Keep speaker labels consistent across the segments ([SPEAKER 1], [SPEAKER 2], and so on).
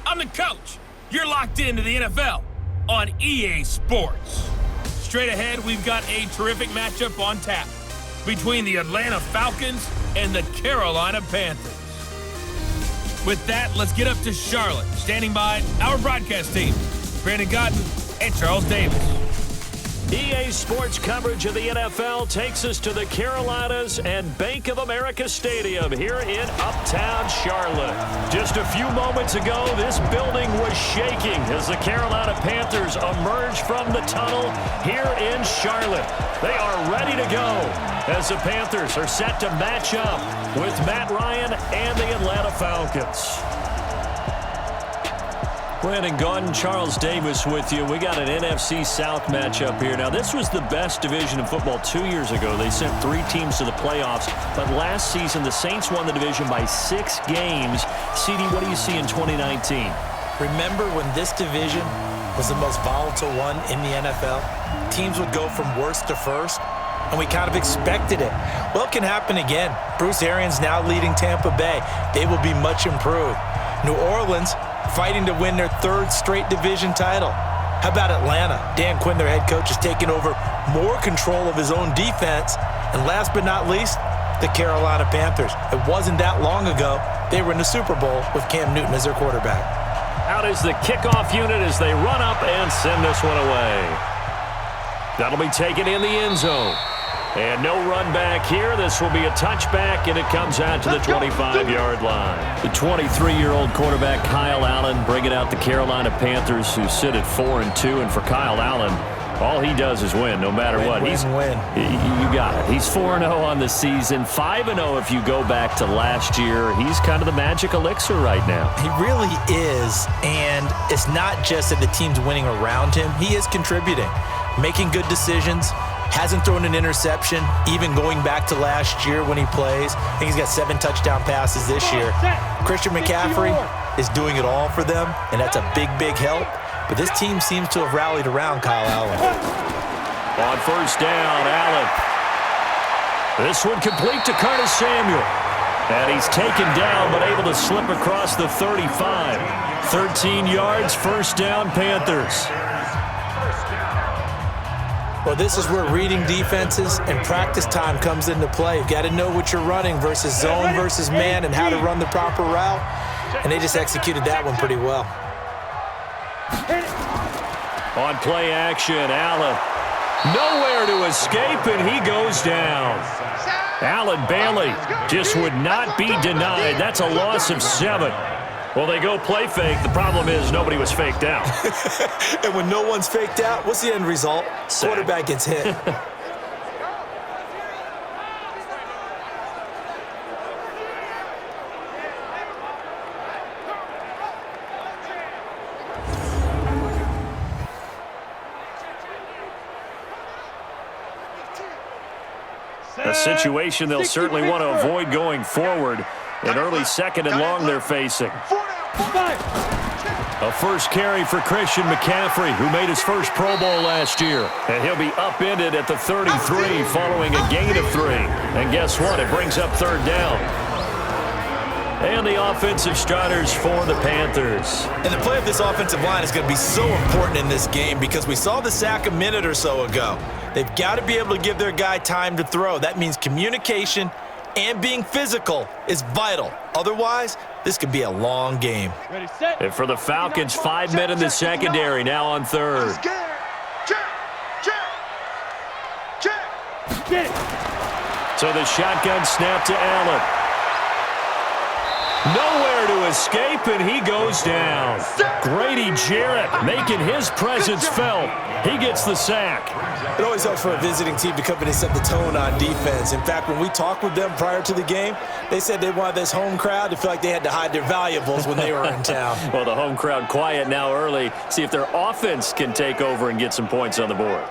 [SPEAKER 1] I'm the coach. You're locked into the NFL on EA Sports. Straight ahead, we've got a terrific matchup on tap between the Atlanta Falcons and the Carolina Panthers. With that, let's get up to Charlotte. Standing by, our broadcast team, Brandon Godden and Charles Davis.
[SPEAKER 2] EA Sports coverage of the NFL takes us to the Carolinas and Bank of America Stadium here in Uptown Charlotte. Just a few moments ago, this building was shaking as the Carolina Panthers emerged from the tunnel here in Charlotte. They are ready to go as the Panthers are set to match up with Matt Ryan and the Atlanta Falcons. Brandon Gaudin, Charles Davis with you. We got an NFC South matchup here. Now, this was the best division in football 2 years ago. They sent 3 teams to the playoffs. But last season, the Saints won the division by 6 games. CD, what do you see in 2019?
[SPEAKER 3] Remember when this division was the most volatile one in the NFL? Teams would go from worst to first, and we kind of expected it. Well, it can happen again. Bruce Arians now leading Tampa Bay. They will be much improved. New Orleans fighting to win their 3rd straight division title. How about Atlanta? Dan Quinn, their head coach, is taking over more control of his own defense. And last but not least, the Carolina Panthers. It wasn't that long ago they were in the Super Bowl with Cam Newton as their quarterback.
[SPEAKER 2] Out is the kickoff unit as they run up and send this one away. That'll be taken in the end zone. And no run back here. This will be a touchback, and it comes out to the 25-yard line. The 23-year-old quarterback, Kyle Allen, bringing out the Carolina Panthers, who sit at 4-2. And for Kyle Allen, all he does is win, no matter what.
[SPEAKER 3] Win.
[SPEAKER 2] You got it. He's 4-0 on the season, 5-0 if you go back to last year. He's kind of the magic elixir right now.
[SPEAKER 3] He really is, and it's not just that the team's winning around him. He is contributing, making good decisions. Hasn't thrown an interception, even going back to last year when he plays. I think he's got 7 touchdown passes this year. Christian McCaffrey is doing it all for them, and that's a big, big help. But this team seems to have rallied around Kyle Allen.
[SPEAKER 2] On first down, Allen. This one complete to Curtis Samuel. And he's taken down, but able to slip across the 35. 13 yards, first down, Panthers.
[SPEAKER 3] Well, this is where reading defenses and practice time comes into play. You've got to know what you're running versus zone versus man and how to run the proper route. And they just executed that one pretty well.
[SPEAKER 2] On play action, Allen. Nowhere to escape, and he goes down. Allen Bailey just would not be denied. That's a loss of 7. Well, they go play fake. The problem is nobody was faked out.
[SPEAKER 3] And when no one's faked out, what's the end result?
[SPEAKER 2] Sack.
[SPEAKER 3] Quarterback gets hit.
[SPEAKER 2] A situation they'll certainly want to avoid going forward. An early 2nd and long they're facing. A first carry for Christian McCaffrey, who made his first Pro Bowl last year. And he'll be upended at the 33 following a gain of 3. And guess what? It brings up 3rd down. And the offensive starters for the Panthers.
[SPEAKER 3] And the play of this offensive line is going to be so important in this game because we saw the sack a minute or so ago. They've got to be able to give their guy time to throw. That means communication and being physical is vital. Otherwise, this could be a long game.
[SPEAKER 2] And for the Falcons, 5 men in the secondary, now on 3rd. So the shotgun snap to Allen. Nowhere to escape, and he goes down. Grady Jarrett making his presence felt. He gets the sack.
[SPEAKER 3] It always helps for a visiting team to come in and set the tone on defense. In fact, when we talked with them prior to the game, they said they wanted this home crowd to feel like they had to hide their valuables when they were in town.
[SPEAKER 2] Well, the home crowd quiet now early. See if their offense can take over and get some points on the board.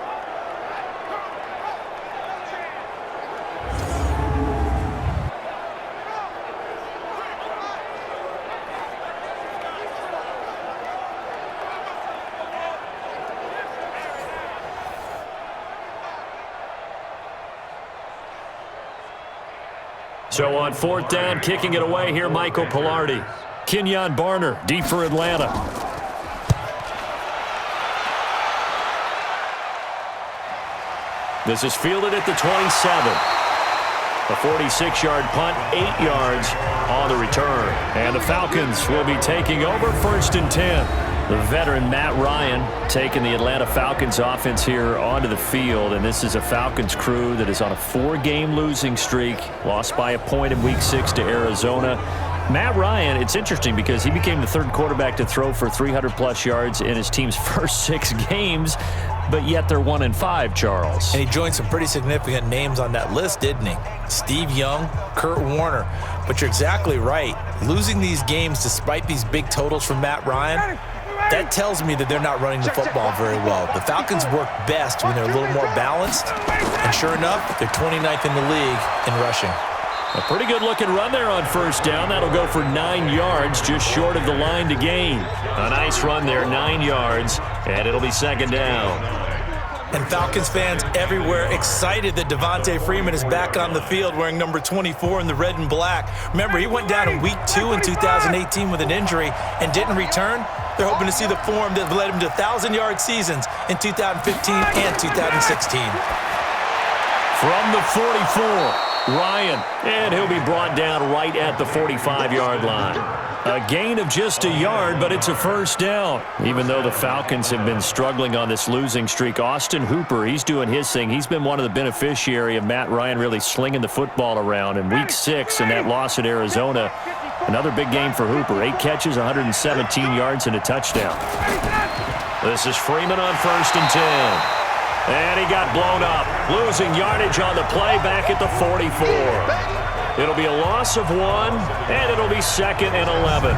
[SPEAKER 2] So on 4th down, kicking it away here, Michael Pilardi. Kenyon Barner, deep for Atlanta. This is fielded at the 27. A 46-yard punt, 8 yards on the return. And the Falcons will be taking over 1st and 10. The veteran Matt Ryan taking the Atlanta Falcons offense here onto the field. And this is a Falcons crew that is on a 4-game losing streak. Lost by a point in Week 6 to Arizona. Matt Ryan, it's interesting because he became the 3rd quarterback to throw for 300-plus yards in his team's first 6 games. But yet they're 1-5, Charles.
[SPEAKER 3] And he joined some pretty significant names on that list, didn't he? Steve Young, Kurt Warner. But you're exactly right. Losing these games despite these big totals from Matt Ryan, that tells me that they're not running the football very well. The Falcons work best when they're a little more balanced. And sure enough, they're 29th in the league in rushing.
[SPEAKER 2] A pretty good-looking run there on 1st down. That'll go for 9 yards, just short of the line to gain. A nice run there, 9 yards, and it'll be 2nd down.
[SPEAKER 3] And Falcons fans everywhere excited that Devontae Freeman is back on the field wearing number 24 in the red and black. Remember, he went down in Week 2 in 2018 with an injury and didn't return. They're hoping to see the form that led him to 1,000-yard seasons in 2015 and 2016.
[SPEAKER 2] From the 44, Ryan, and he'll be brought down right at the 45-yard line. A gain of just a yard, but it's a 1st down. Even though the Falcons have been struggling on this losing streak, Austin Hooper, he's doing his thing. He's been one of the beneficiaries of Matt Ryan really slinging the football around. In Week 6 in that loss at Arizona, another big game for Hooper. 8 catches, 117 yards, and a touchdown. This is Freeman on 1st and 10. And he got blown up, losing yardage on the play back at the 44. It'll be a loss of 1, and it'll be 2nd and 11.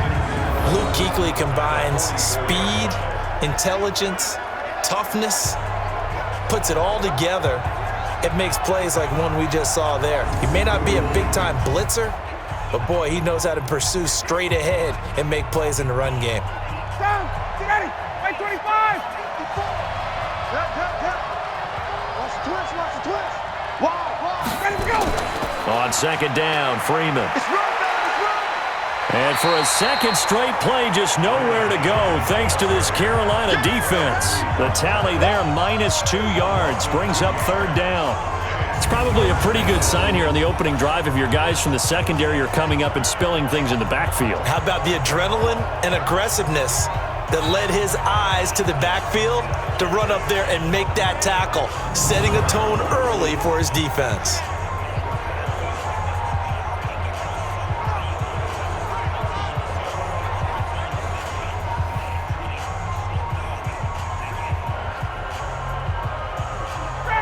[SPEAKER 3] Luke Kuechly combines speed, intelligence, toughness, puts it all together. It makes plays like one we just saw there. He may not be a big-time blitzer, but boy, he knows how to pursue straight ahead and make plays in the run game.
[SPEAKER 4] Down, get ready, right 25. Watch the twist, watch the twist. Wow, ready to go.
[SPEAKER 2] On 2nd down, Freeman.
[SPEAKER 4] It's run, it's run.
[SPEAKER 2] And for a 2nd straight play, just nowhere to go thanks to this Carolina defense. The tally there, -2 yards, brings up 3rd down. It's probably a pretty good sign here on the opening drive if your guys from the secondary are coming up and spilling things in the backfield.
[SPEAKER 3] How about the adrenaline and aggressiveness that led his eyes to the backfield to run up there and make that tackle, setting a tone early for his defense.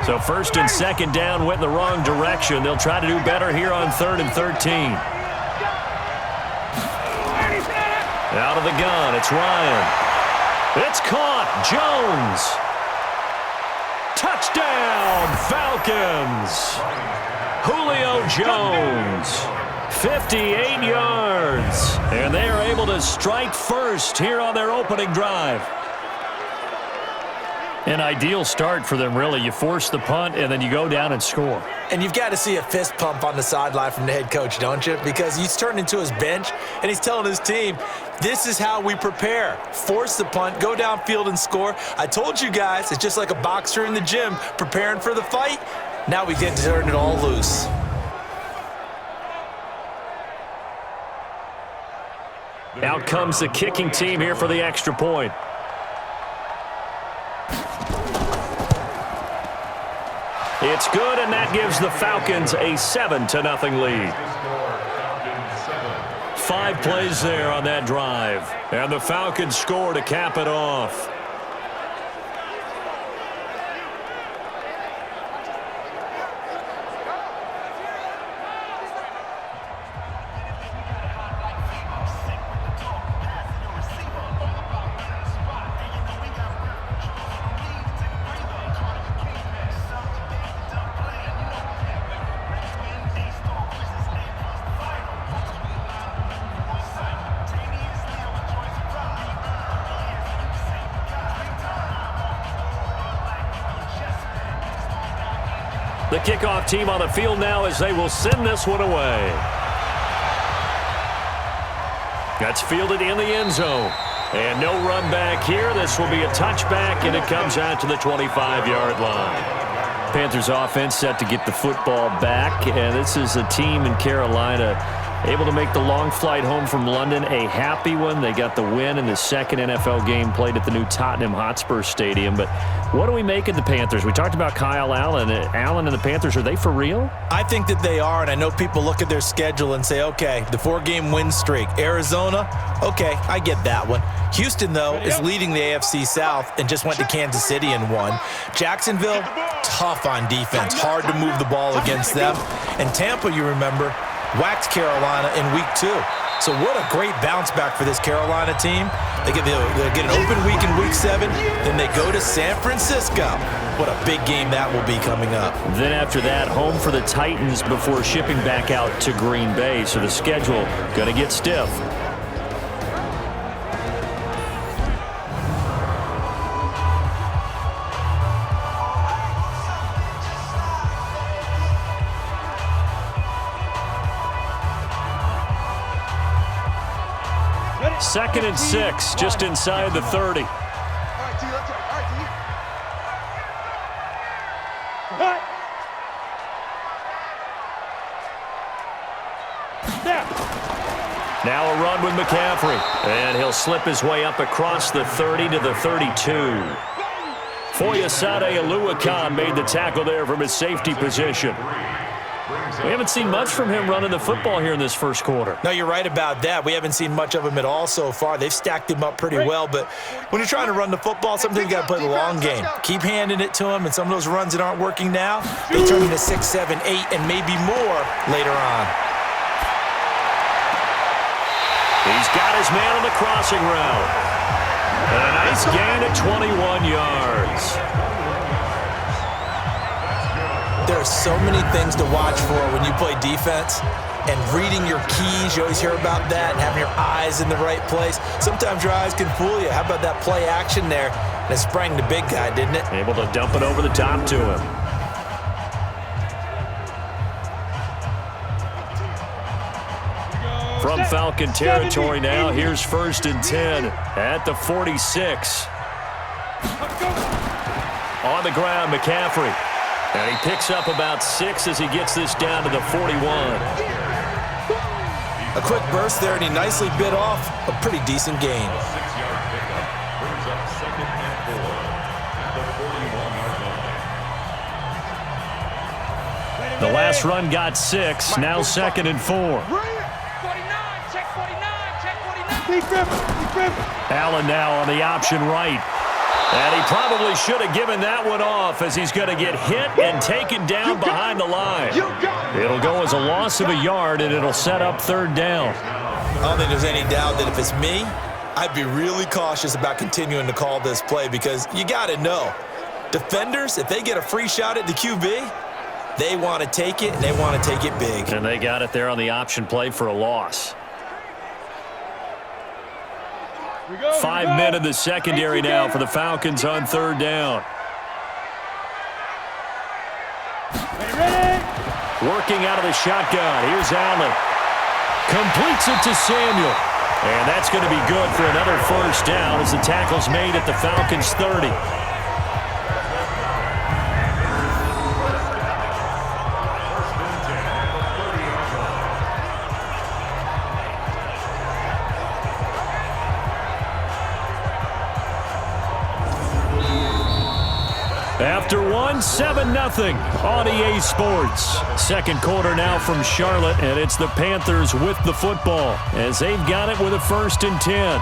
[SPEAKER 2] So 1st and 2nd down went in the wrong direction. They'll try to do better here on 3rd and 13. Out of the gun, it's Ryan. It's caught. Jones. Touchdown, Falcons. Julio Jones. 58 yards. And they are able to strike first here on their opening drive. An ideal start for them, really. You force the punt, and then you go down and score.
[SPEAKER 3] And you've got to see a fist pump on the sideline from the head coach, don't you? Because he's turned into his bench, and he's telling his team, this is how we prepare. Force the punt, go downfield and score. I told you guys, it's just like a boxer in the gym preparing for the fight. Now we get to turn it all loose.
[SPEAKER 2] Out comes the kicking team here for the extra point. It's good, and that gives the Falcons a 7-0 lead. 5 plays there on that drive, and the Falcons score to cap it off. The kickoff team on the field now as they will send this one away. That's fielded in the end zone. And no run back here. This will be a touchback, and it comes out to the 25-yard line. Panthers offense set to get the football back, and this is a team in Carolina able to make the long flight home from London a happy one. They got the win in the second NFL game played at the new Tottenham Hotspur Stadium. But what do we make of the Panthers? We talked about Kyle Allen. Allen and the Panthers, are they for real?
[SPEAKER 3] I think that they are, and I know people look at their schedule and say, okay, the 4-game win streak. Arizona, okay, I get that one. Houston, though, is leading the AFC South and just went to Kansas City and won. Jacksonville, tough on defense, hard to move the ball against them. And Tampa, you remember, whacked Carolina in week 2. So what a great bounce back for this Carolina team. They'll get an open week in week 7, then they go to San Francisco. What a big game that will be coming up.
[SPEAKER 2] Then after that, home for the Titans before shipping back out to Green Bay. So the schedule going to get stiff. Second and 6, just inside the 30.
[SPEAKER 4] All right, T, let's go. All right, T.
[SPEAKER 2] Now a run with McCaffrey. And he'll slip his way up across the 30 to the 32. Foyesade Oluwakan made the tackle there from his safety position. We haven't seen much from him running the football here in this first quarter.
[SPEAKER 3] No, you're right about that. We haven't seen much of him at all so far. They've stacked him up pretty well, but when you're trying to run the football, sometimes you got to play the long game. Keep handing it to him, and some of those runs that aren't working now, they turn into 6, 7, 8, and maybe more later on.
[SPEAKER 2] He's got his man on the crossing route. And a nice gain at 21 yards.
[SPEAKER 3] There are so many things to watch for when you play defense, and reading your keys, you always hear about that, and having your eyes in the right place. Sometimes your eyes can fool you. How about that play action there? And it sprang the big guy, didn't it?
[SPEAKER 2] Able to dump it over the top to him. From Falcon territory now, here's 1st and 10 at the 46. On the ground, McCaffrey. And he picks up about 6 as he gets this down to the 41.
[SPEAKER 3] A quick burst there, and he nicely bit off a pretty decent gain.
[SPEAKER 2] The last run got 6, now 2nd and 4.
[SPEAKER 4] 49, check 49.
[SPEAKER 2] Allen now on the option right. And he probably should have given that one off as he's going to get hit and taken down behind the line. It'll go as a loss of a yard, and it'll set up 3rd down.
[SPEAKER 3] I don't think there's any doubt that if it's me, I'd be really cautious about continuing to call this play because you got to know, defenders, if they get a free shot at the QB, they want to take it, and they want to take it big.
[SPEAKER 2] And they got it there on the option play for a loss. 5 men in the secondary now for the Falcons on 3rd down. Working out of the shotgun. Here's Allen. Completes it to Samuel. And that's going to be good for another 1st down as the tackle's made at the Falcons' 30. After 7-0 on EA Sports. Second quarter now from Charlotte, and it's the Panthers with the football as they've got it with a 1st and 10.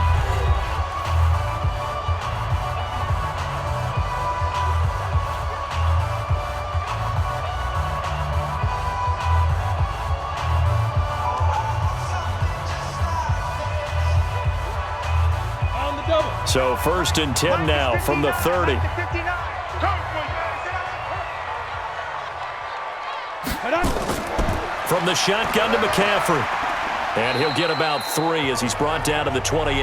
[SPEAKER 2] So 1st and 10 now from the 30. From the shotgun to McCaffrey. And he'll get about 3 as he's brought down to the 28.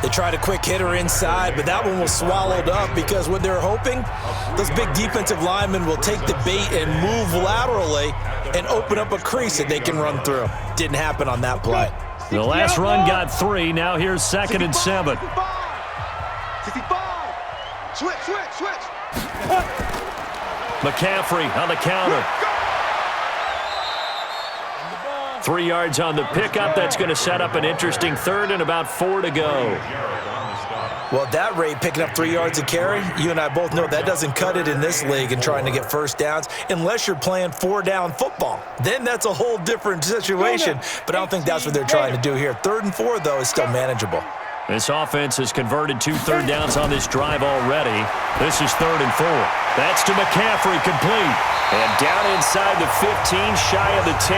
[SPEAKER 3] They tried a quick hitter inside, but that one was swallowed up because what they're hoping, those big defensive linemen will take the bait and move laterally and open up a crease that they can run through. Didn't happen on that play.
[SPEAKER 2] The last run got 3. Now here's 2nd and 7.
[SPEAKER 4] 65. Switch.
[SPEAKER 2] McCaffrey on the counter. 3 yards on the pickup. That's going to set up an interesting 3rd and about 4 to go.
[SPEAKER 3] Well, at that rate, picking up 3 yards a carry, you and I both know that doesn't cut it in this league and trying to get first downs unless you're playing 4-down football. Then that's a whole different situation, but I don't think that's what they're trying to do here. 3rd and 4, though, is still manageable.
[SPEAKER 2] This offense has converted 2 third downs on this drive already. This is 3rd and 4. That's to McCaffrey, complete. And down inside the 15, shy of the 10.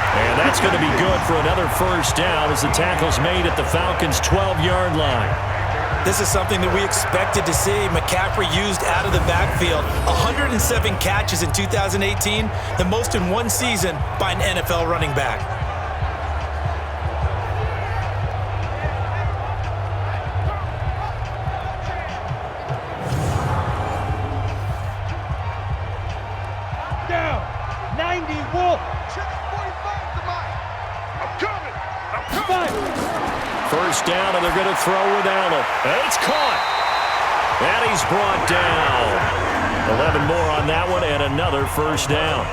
[SPEAKER 2] And that's going to be good for another first down as the tackle's made at the Falcons' 12-yard line.
[SPEAKER 3] This is something that we expected to see. McCaffrey used out of the backfield. 107 catches in 2018, the most in one season by an NFL running back.
[SPEAKER 4] Down. 90 Wolf. Check 45 to Mike. I'm coming.
[SPEAKER 2] First down, and they're going to throw with Allen. And it's caught. And he's brought down. 11 more on that one, and another first down.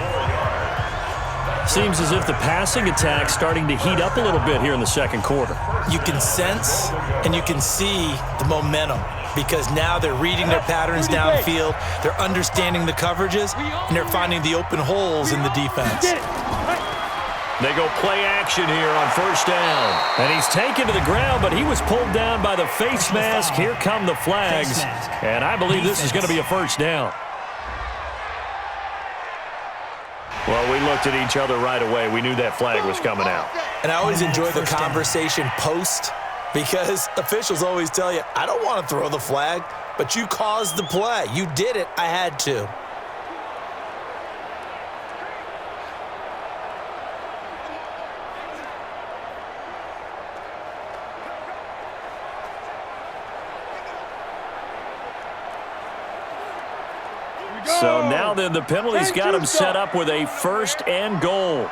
[SPEAKER 2] Seems as if the passing attack's starting to heat up a little bit here in the second quarter.
[SPEAKER 3] You can sense and you can see the momentum because now they're reading their patterns downfield, they're understanding the coverages, and they're finding the open holes in the defense.
[SPEAKER 2] They go play action here on first down. And he's taken to the ground, but he was pulled down by the face mask. Here come the flags. And I believe this is going to be a first down. Well, we looked at each other right away. We knew that flag was coming out.
[SPEAKER 3] And I always enjoy the conversation post because officials always tell you, I don't want to throw the flag, but you caused the play. You did it. I had to.
[SPEAKER 2] So now then the penalty's got him set up with a 1st and goal.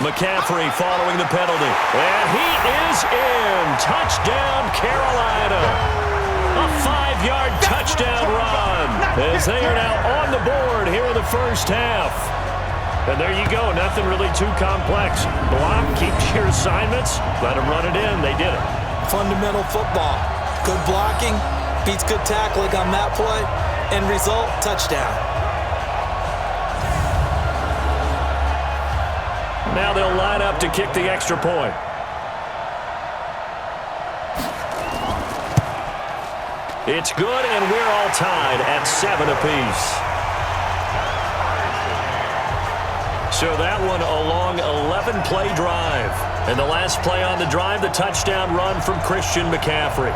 [SPEAKER 2] McCaffrey following the penalty. And he is in. Touchdown, Carolina. A 5-yard touchdown run as they are now on the board here in the first half. And there you go. Nothing really too complex. Block, keep your assignments, let them run it in. They did it.
[SPEAKER 3] Fundamental football. Good blocking. Beats good tackling on that play. End result, touchdown.
[SPEAKER 2] Now they'll line up to kick the extra point. It's good, and we're all tied at 7 apiece. So that one a long 11-play drive. And the last play on the drive, the touchdown run from Christian McCaffrey.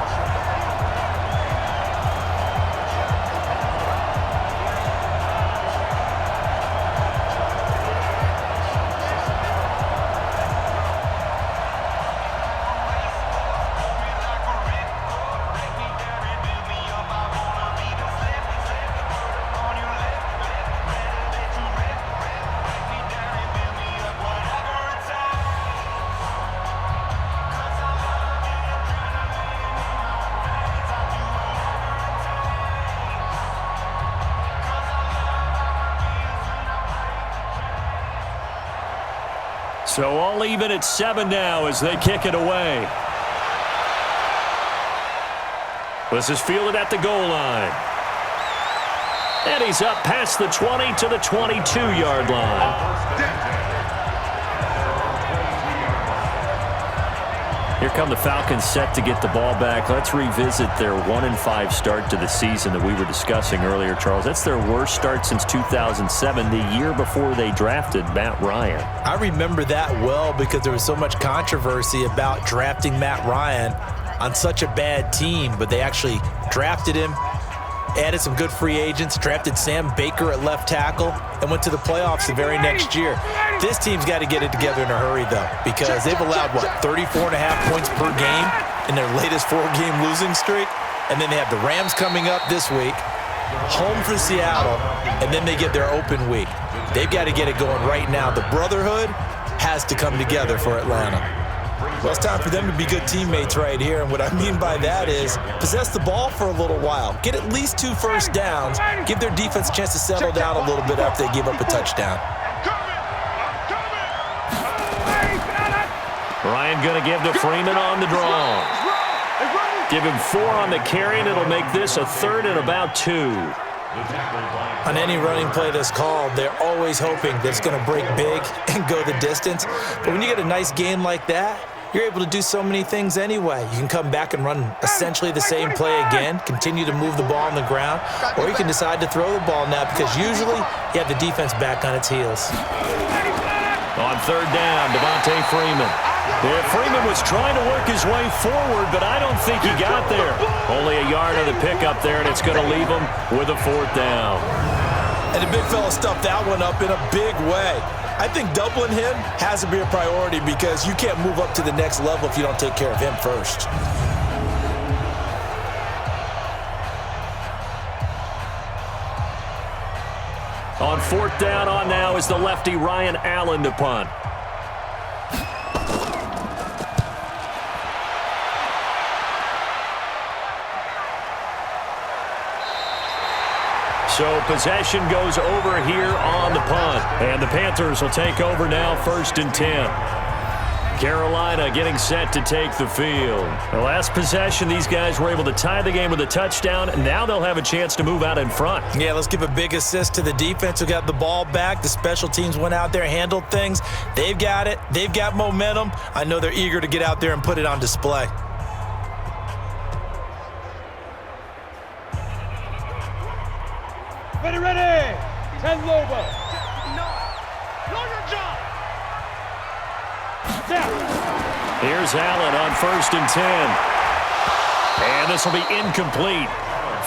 [SPEAKER 2] So all even at 7 now as they kick it away. This is fielded at the goal line. And he's up past the 20 to the 22-yard line. Here come the Falcons set to get the ball back. Let's revisit their 1-5 start to the season that we were discussing earlier, Charles. That's their worst start since 2007, the year before they drafted Matt Ryan.
[SPEAKER 3] I remember that well because there was so much controversy about drafting Matt Ryan on such a bad team, but they actually drafted him, added some good free agents, drafted Sam Baker at left tackle, and went to the playoffs the very next year. This team's got to get it together in a hurry, though, because they've allowed, 34.5 points per game in their latest 4-game losing streak? And then they have the Rams coming up this week, home for Seattle, and then they get their open week. They've got to get it going right now. The Brotherhood has to come together for Atlanta. Well, it's time for them to be good teammates right here, and what I mean by that is possess the ball for a little while. Get at least 2 first downs. Give their defense a chance to settle down a little bit after they give up a touchdown.
[SPEAKER 2] Ryan going to give to Freeman on the draw. Give him 4 on the carry, and it'll make this a 3rd and about 2.
[SPEAKER 3] On any running play that's called, they're always hoping that it's going to break big and go the distance. But when you get a nice game like that, you're able to do so many things anyway. You can come back and run essentially the same play again, continue to move the ball on the ground, or you can decide to throw the ball now because usually you have the defense back on its heels.
[SPEAKER 2] On 3rd down, Devontae Freeman. Yeah, Freeman was trying to work his way forward, but I don't think he got there. Only a yard of the pickup there, and it's going to leave him with a 4th down.
[SPEAKER 3] And the big fella stuffed that one up in a big way. I think doubling him has to be a priority because you can't move up to the next level if you don't take care of him first.
[SPEAKER 2] On 4th down on now is the lefty Ryan Allen to punt. So possession goes over here on the punt. And the Panthers will take over now 1st and 10. Carolina getting set to take the field. The last possession, these guys were able to tie the game with a touchdown. And now they'll have a chance to move out in front.
[SPEAKER 3] Yeah, let's give a big assist to the defense who got the ball back. The special teams went out there, handled things. They've got it. They've got momentum. I know they're eager to get out there and put it on display.
[SPEAKER 4] Ready. 10 Lobo. Know your job.
[SPEAKER 2] Here's Allen on 1st and 10. And this will be incomplete.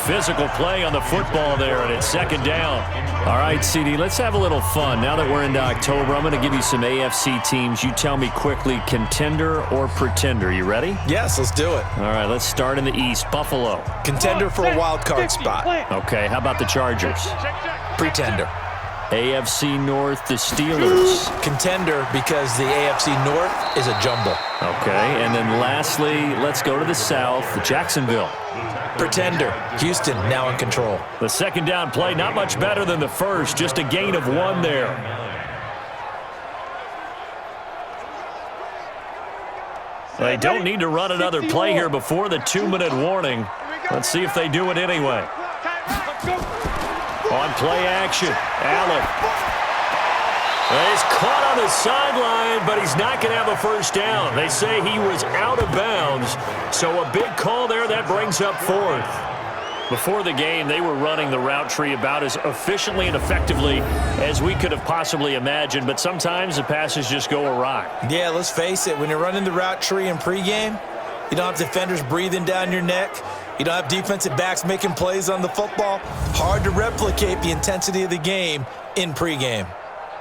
[SPEAKER 2] Physical play on the football there, and it's 2nd down. All right, CD, let's have a little fun. Now that we're into October, I'm going to give you some AFC teams. You tell me quickly, contender or pretender. You ready?
[SPEAKER 3] Yes, let's do it.
[SPEAKER 2] All right, let's start in the East. Buffalo.
[SPEAKER 3] Contender for a wild card spot.
[SPEAKER 2] Okay, how about the Chargers?
[SPEAKER 3] Pretender.
[SPEAKER 2] AFC North, the Steelers.
[SPEAKER 3] Contender because the AFC North is a jumble.
[SPEAKER 2] Okay, and then lastly, let's go to the South, Jacksonville.
[SPEAKER 3] Pretender. Houston now in control.
[SPEAKER 2] The 2nd down play, not much better than the first, just a gain of 1 there. They don't need to run another play here before the 2-minute warning. Let's see if they do it anyway. On play action, Allen. He's caught on the sideline, but he's not going to have a 1st down. They say he was out of bounds, so a big call there. That brings up 4th. Before the game, they were running the route tree about as efficiently and effectively as we could have possibly imagined, but sometimes the passes just go awry.
[SPEAKER 3] Yeah, let's face it. When you're running the route tree in pregame, you don't have defenders breathing down your neck. You don't have defensive backs making plays on the football. Hard to replicate the intensity of the game in pregame.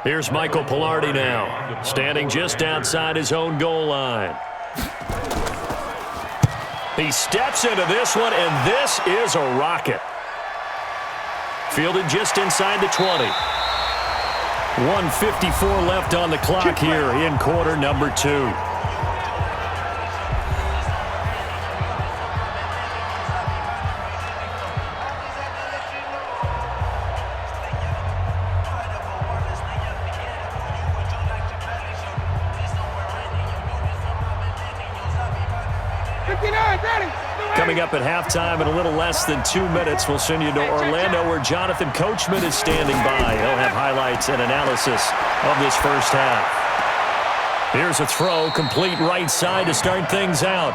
[SPEAKER 2] Here's Michael Pilardi now, standing just outside his own goal line. He steps into this one, and this is a rocket. Fielded just inside the 20. 1:54 left on the clock here in quarter number 2. Coming up at halftime in a little less than 2 minutes, we'll send you to Orlando where Jonathan Coachman is standing by. He'll have highlights and analysis of this first half. Here's a throw, complete right side to start things out.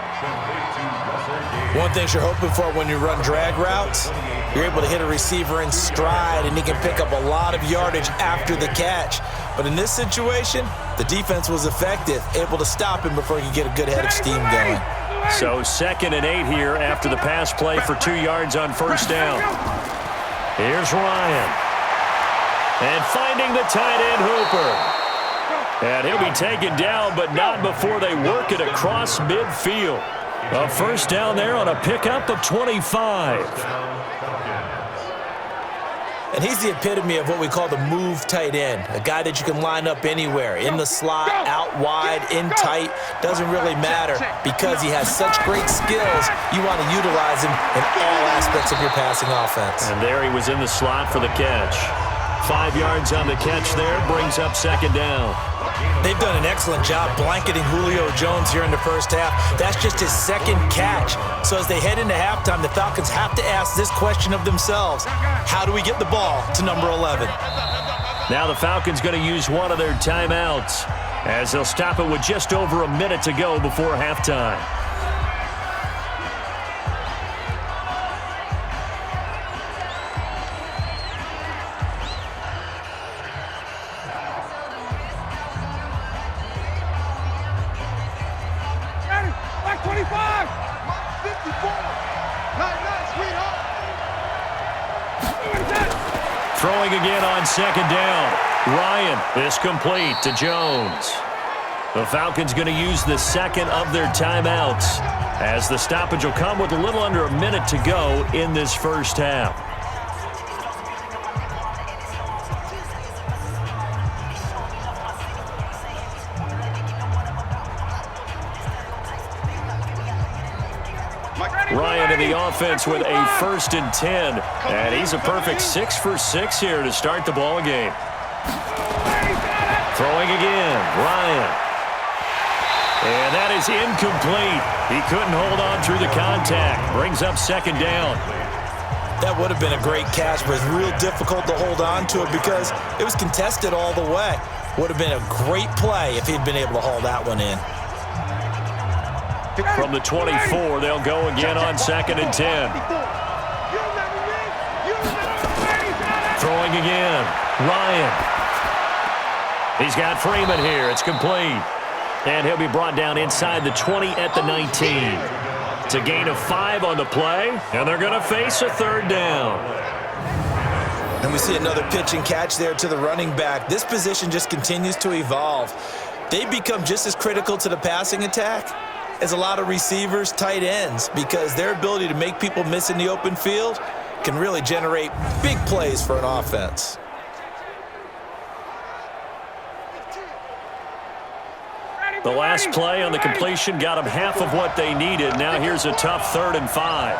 [SPEAKER 3] One thing you're hoping for when you run drag routes, you're able to hit a receiver in stride and he can pick up a lot of yardage after the catch. But in this situation, the defense was effective, able to stop him before he could get a good head of steam going.
[SPEAKER 2] So 2nd and 8 here after the pass play for 2 yards on 1st down. Here's Ryan. And finding the tight end Hooper. And he'll be taken down, but not before they work it across midfield. A first down there on a pickup of 25.
[SPEAKER 3] And he's the epitome of what we call the move tight end, a guy that you can line up anywhere, in the slot, out wide, in tight, doesn't really matter because he has such great skills. You want to utilize him in all aspects of your passing offense.
[SPEAKER 2] And there he was in the slot for the catch. 5 yards on the catch there, brings up second down.
[SPEAKER 3] They've done an excellent job blanketing Julio Jones here in the first half. That's just his second catch. So as they head into halftime, the Falcons have to ask this question of themselves. How do we get the ball to number 11?
[SPEAKER 2] Now the Falcons going to use one of their timeouts as they'll stop it with just over a minute to go before halftime. Throwing again on second down. Ryan is complete to Jones. The Falcons going to use the second of their timeouts as the stoppage will come with a little under a minute to go in this first half. Ryan in the offense with a 1st and 10. And he's a perfect 6 for 6 here to start the ball game. Throwing again, Ryan. And that is incomplete. He couldn't hold on through the contact. Brings up second down.
[SPEAKER 3] That would have been a great catch, but it's real difficult to hold on to it because it was contested all the way. Would have been a great play if he'd been able to haul that one in.
[SPEAKER 2] From the 24, they'll go again on 2nd and 10. Throwing again, Ryan. He's got Freeman here. It's complete. And he'll be brought down inside the 20 at the 19. It's a gain of 5 on the play, and they're going to face a 3rd down.
[SPEAKER 3] And we see another pitch and catch there to the running back. This position just continues to evolve. They become just as critical to the passing attack as a lot of receivers, tight ends, because their ability to make people miss in the open field can really generate big plays for an offense.
[SPEAKER 2] The last play on the completion got them half of what they needed. Now here's a tough 3rd and 5.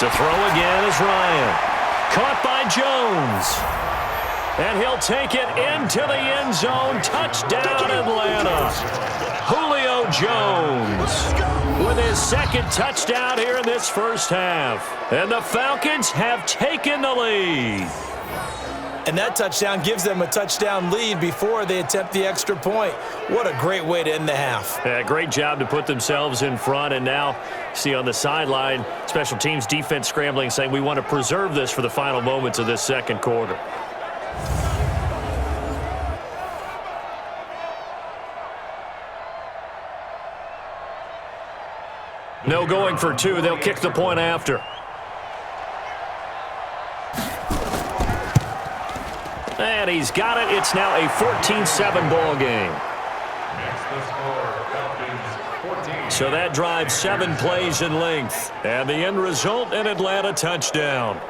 [SPEAKER 2] To throw again is Ryan. Caught by Jones. And he'll take it into the end zone. Touchdown, Atlanta. Julio Jones with his 2nd touchdown here in this first half. And the Falcons have taken the lead.
[SPEAKER 3] And that touchdown gives them a touchdown lead before they attempt the extra point. What a great way to end the half.
[SPEAKER 2] Yeah, great job to put themselves in front. And now, see on the sideline, special teams defense scrambling, saying we want to preserve this for the final moments of this second quarter. No going for 2. They'll kick the point after. And he's got it. It's now a 14-7 ball game. So that drives 7 plays in length. And the end result, an Atlanta touchdown.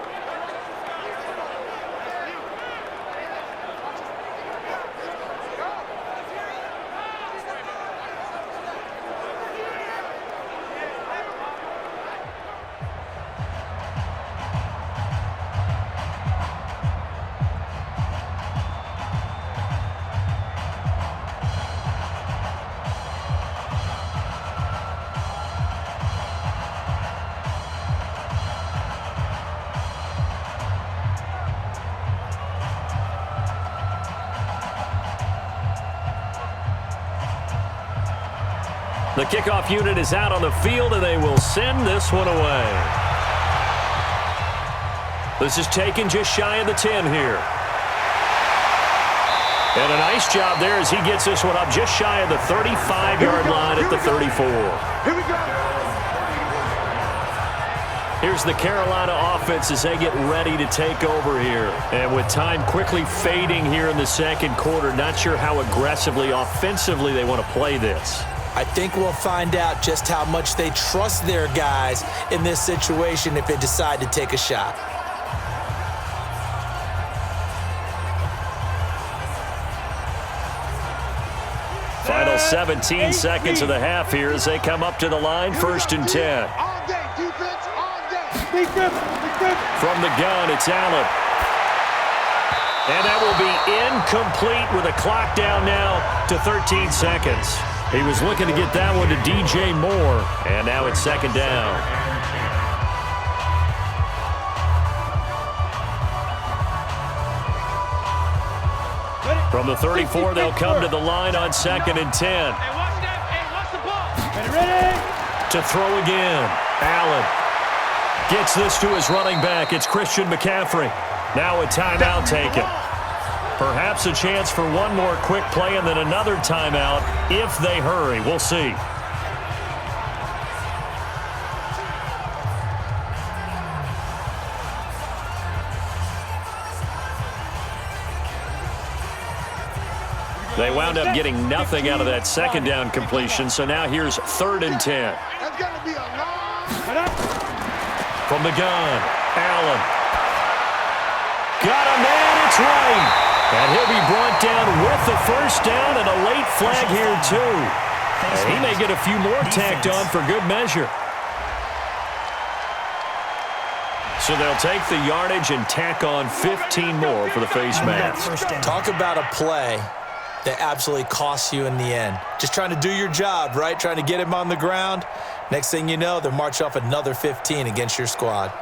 [SPEAKER 2] The kickoff unit is out on the field, and they will send this one away. This is taken just shy of the 10 here. And a nice job there as he gets this one up just shy of the 35-yard line at the 34.
[SPEAKER 4] Here we go.
[SPEAKER 2] Here's the Carolina offense as they get ready to take over here. And with time quickly fading here in the second quarter, not sure how aggressively, offensively they want to play this.
[SPEAKER 3] I think we'll find out just how much they trust their guys in this situation if they decide to take a shot.
[SPEAKER 2] Final 17 seconds of the half here as they come up to the line, 1st and 10.
[SPEAKER 4] All day, defense, all day.
[SPEAKER 2] From the gun, it's Allen. And that will be incomplete with a clock down now to 13 seconds. He was looking to get that one to DJ Moore, and now it's 2nd down. From the 34, they'll come to the line on 2nd and 10.
[SPEAKER 4] Hey, watch that. Hey, watch the ball. Ready?
[SPEAKER 2] To throw again. Allen gets this to his running back. It's Christian McCaffrey. Now a timeout taken. Perhaps a chance for one more quick play and then another timeout if they hurry. We'll see. They wound up getting nothing out of that 2nd down completion, so now here's 3rd and 10.
[SPEAKER 4] That's going to be a long.
[SPEAKER 2] From the gun, Allen. Got a man, it's right. And he'll be brought down with the 1st down and a late flag here, too. And he may get a few more tacked on for good measure. So they'll take the yardage and tack on 15 more for the face mask.
[SPEAKER 3] Talk about a play that absolutely costs you in the end. Just trying to do your job, right? Trying to get him on the ground. Next thing you know, they'll march off another 15 against your squad.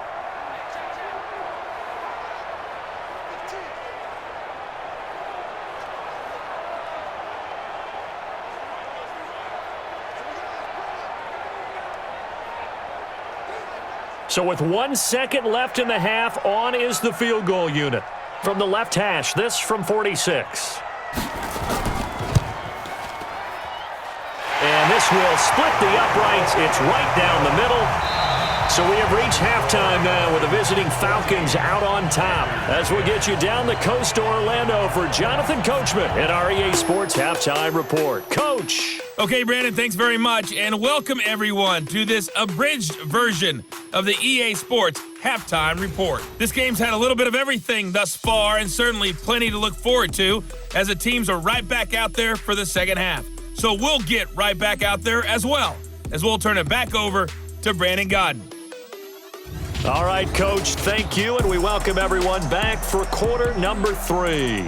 [SPEAKER 2] So with 1 second left in the half, on is the field goal unit. From the left hash, this from 46. And this will split the uprights. It's right down the middle. So we have reached halftime now with the visiting Falcons out on top. As we'll get you down the coast to Orlando for Jonathan Coachman at our EA Sports Halftime Report. Coach.
[SPEAKER 1] Okay, Brandon, thanks very much, and welcome everyone to this abridged version of the EA Sports Halftime Report. This game's had a little bit of everything thus far, and certainly plenty to look forward to as the teams are right back out there for the second half. So we'll get right back out there as well, as we'll turn it back over to Brandon Godden.
[SPEAKER 2] All right, Coach, thank you, and we welcome everyone back for quarter number 3.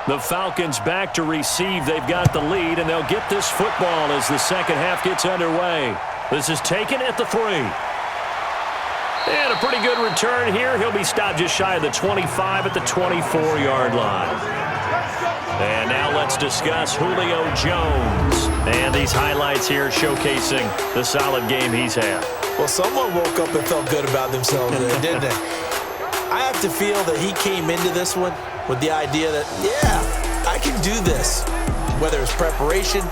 [SPEAKER 2] The Falcons back to receive. They've got the lead, and they'll get this football as the second half gets underway. This is taken at the 3. And a pretty good return here. He'll be stopped just shy of the 25 at the 24-yard line. And now let's discuss Julio Jones. And these highlights here showcasing the solid game he's had.
[SPEAKER 3] Well, someone woke up and felt good about themselves, didn't they? I have to feel that he came into this one with the idea that, yeah, I can do this. Whether it's preparation,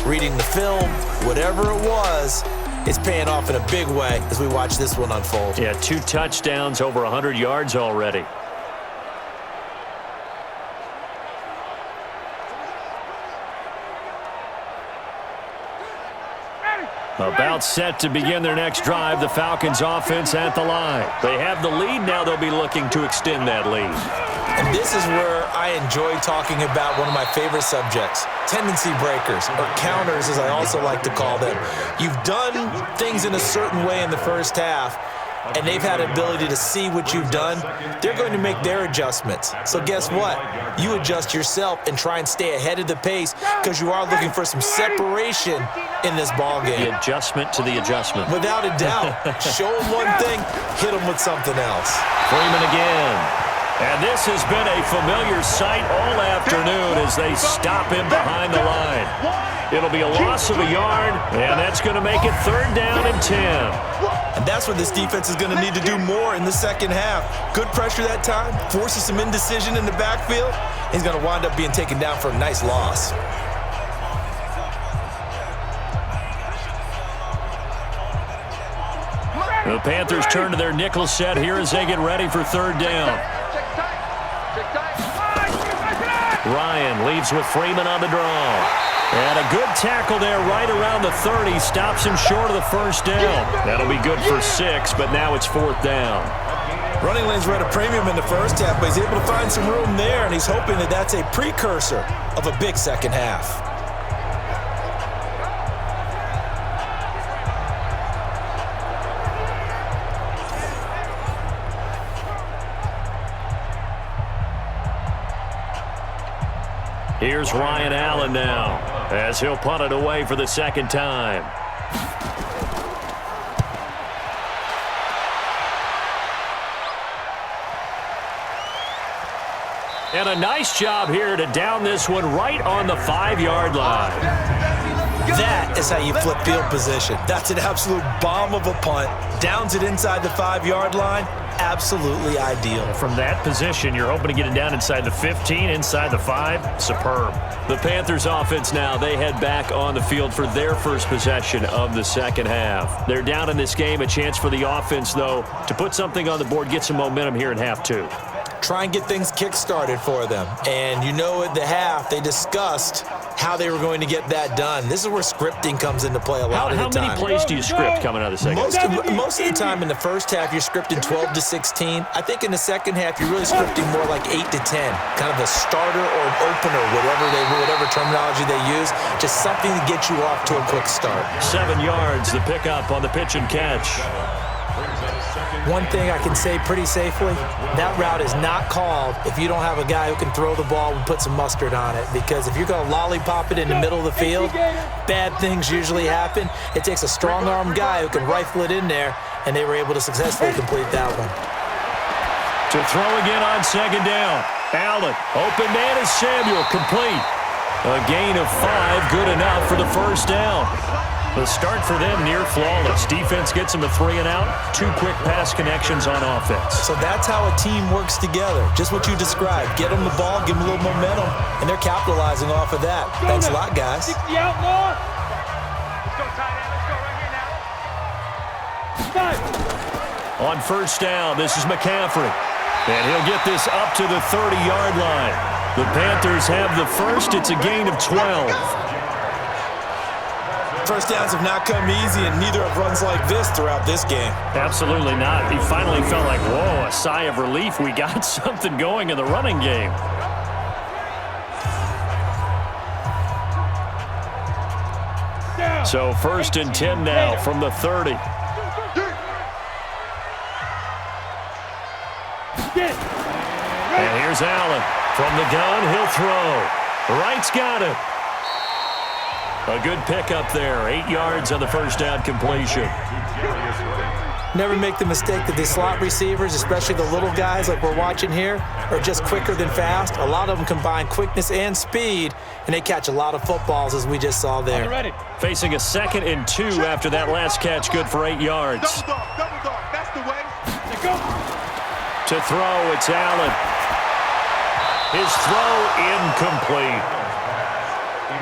[SPEAKER 3] reading the film, whatever it was, it's paying off in a big way as we watch this one unfold.
[SPEAKER 2] Yeah, 2 touchdowns, over 100 yards already. About set to begin their next drive, the Falcons offense at the line. They have the lead, now they'll be looking to extend that lead.
[SPEAKER 3] And this is where I enjoy talking about one of my favorite subjects, tendency breakers, or counters as I also like to call them. You've done things in a certain way in the first half, and they've had the ability to see what you've done, they're going to make their adjustments. So guess what? You adjust yourself and try and stay ahead of the pace because you are looking for some separation in this ball game.
[SPEAKER 2] The adjustment to the adjustment.
[SPEAKER 3] Without a doubt. Show them one thing, hit them with something else.
[SPEAKER 2] Freeman again. And this has been a familiar sight all afternoon as they stop him behind the line. It'll be a loss of a yard, and that's going to make it 3rd down and 10.
[SPEAKER 3] And that's what this defense is going to need to do more in the second half. Good pressure that time, forces some indecision in the backfield. He's going to wind up being taken down for a nice loss.
[SPEAKER 2] The Panthers turn to their nickel set here as they get ready for 3rd down. Ryan leaves with Freeman on the draw. And a good tackle there right around the 30. Stops him short of the 1st down. That'll be good for 6, but now it's 4th down.
[SPEAKER 3] Running lanes were at a premium in the first half, but he's able to find some room there, and he's hoping that that's a precursor of a big second half.
[SPEAKER 2] Here's Ryan Allen now as he'll punt it away for the 2nd time. And a nice job here to down this one right on the 5-yard line.
[SPEAKER 3] That is how you flip field position. That's an absolute bomb of a punt. Downs it inside the 5-yard line. Absolutely ideal.
[SPEAKER 2] From that position, you're hoping to get it down inside the 15, inside the 5. Superb. The Panthers offense now, they head back on the field for their first possession of the second half. They're down in this game. A chance for the offense, though, to put something on the board, get some momentum here in half 2.
[SPEAKER 3] Try and get things kick-started for them. And you know at the half, they discussed how they were going to get that done. This is where scripting comes into play a lot of the time.
[SPEAKER 2] How many plays do you script coming out of the second half?
[SPEAKER 3] Most of the time in the first half, you're scripting 12 to 16. I think in the second half, you're really scripting more like 8 to 10. Kind of a starter or an opener, whatever terminology they use. Just something to get you off to a quick start.
[SPEAKER 2] 7 yards, the pickup on the pitch and catch.
[SPEAKER 3] One thing I can say pretty safely, that route is not called if you don't have a guy who can throw the ball and put some mustard on it. Because if you're going to lollipop it in the middle of the field, bad things usually happen. It takes a strong-arm guy who can rifle it in there, and they were able to successfully complete that one.
[SPEAKER 2] To throw again on 2nd down. Allen, open man is Samuel, complete. A gain of 5, good enough for the 1st down. The start for them near flawless. Defense gets them a 3 and out. 2 quick pass connections on offense.
[SPEAKER 3] So that's how a team works together. Just what you described. Get them the ball, give them a little momentum, and they're capitalizing off of that. Thanks a lot, guys.
[SPEAKER 4] 60 outlaw. Let's go, tight end. Let's go right here now. 5.
[SPEAKER 2] On 1st down, this is McCaffrey. And he'll get this up to the 30-yard line. The Panthers have the first. It's a gain of 12.
[SPEAKER 3] First downs have not come easy, and neither have runs like this throughout this game.
[SPEAKER 2] Absolutely not. He finally felt like, whoa, a sigh of relief. We got something going in the running game. So 1st and 10 now from the 30. And here's Allen. From the gun, he'll throw. Wright's got it. A good pickup there. 8 yards on the 1st down completion.
[SPEAKER 3] Never make the mistake that the slot receivers, especially the little guys like we're watching here, are just quicker than fast. A lot of them combine quickness and speed, and they catch a lot of footballs, as we just saw there.
[SPEAKER 2] Facing a 2nd and 2 after that last catch, good for 8 yards.
[SPEAKER 4] Double dog. That's the way. Let's go.
[SPEAKER 2] To throw, it's Allen. His throw incomplete.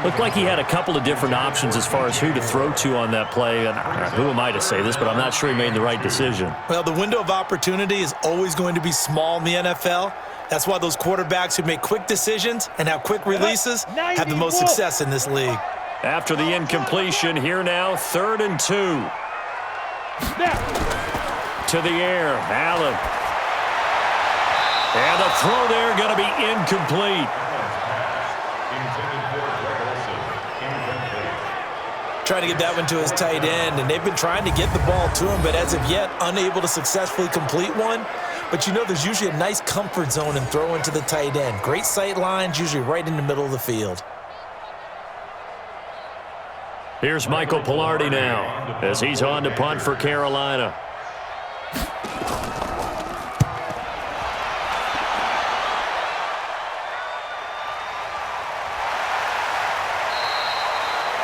[SPEAKER 2] Looked like he had a couple of different options as far as who to throw to on that play. And who am I to say this, but I'm not sure he made the right decision.
[SPEAKER 3] Well, the window of opportunity is always going to be small in the NFL. That's why those quarterbacks who make quick decisions and have quick releases have the most success in this league.
[SPEAKER 2] After the incompletion, here now, 3rd and 2. To the air, Allen. And the throw there going to be incomplete.
[SPEAKER 3] Trying to get that one to his tight end, and they've been trying to get the ball to him, but as of yet, unable to successfully complete one. But you know there's usually a nice comfort zone in throwing to the tight end. Great sight lines, usually right in the middle of the field.
[SPEAKER 2] Here's Michael Pilardi now as he's on to punt for Carolina.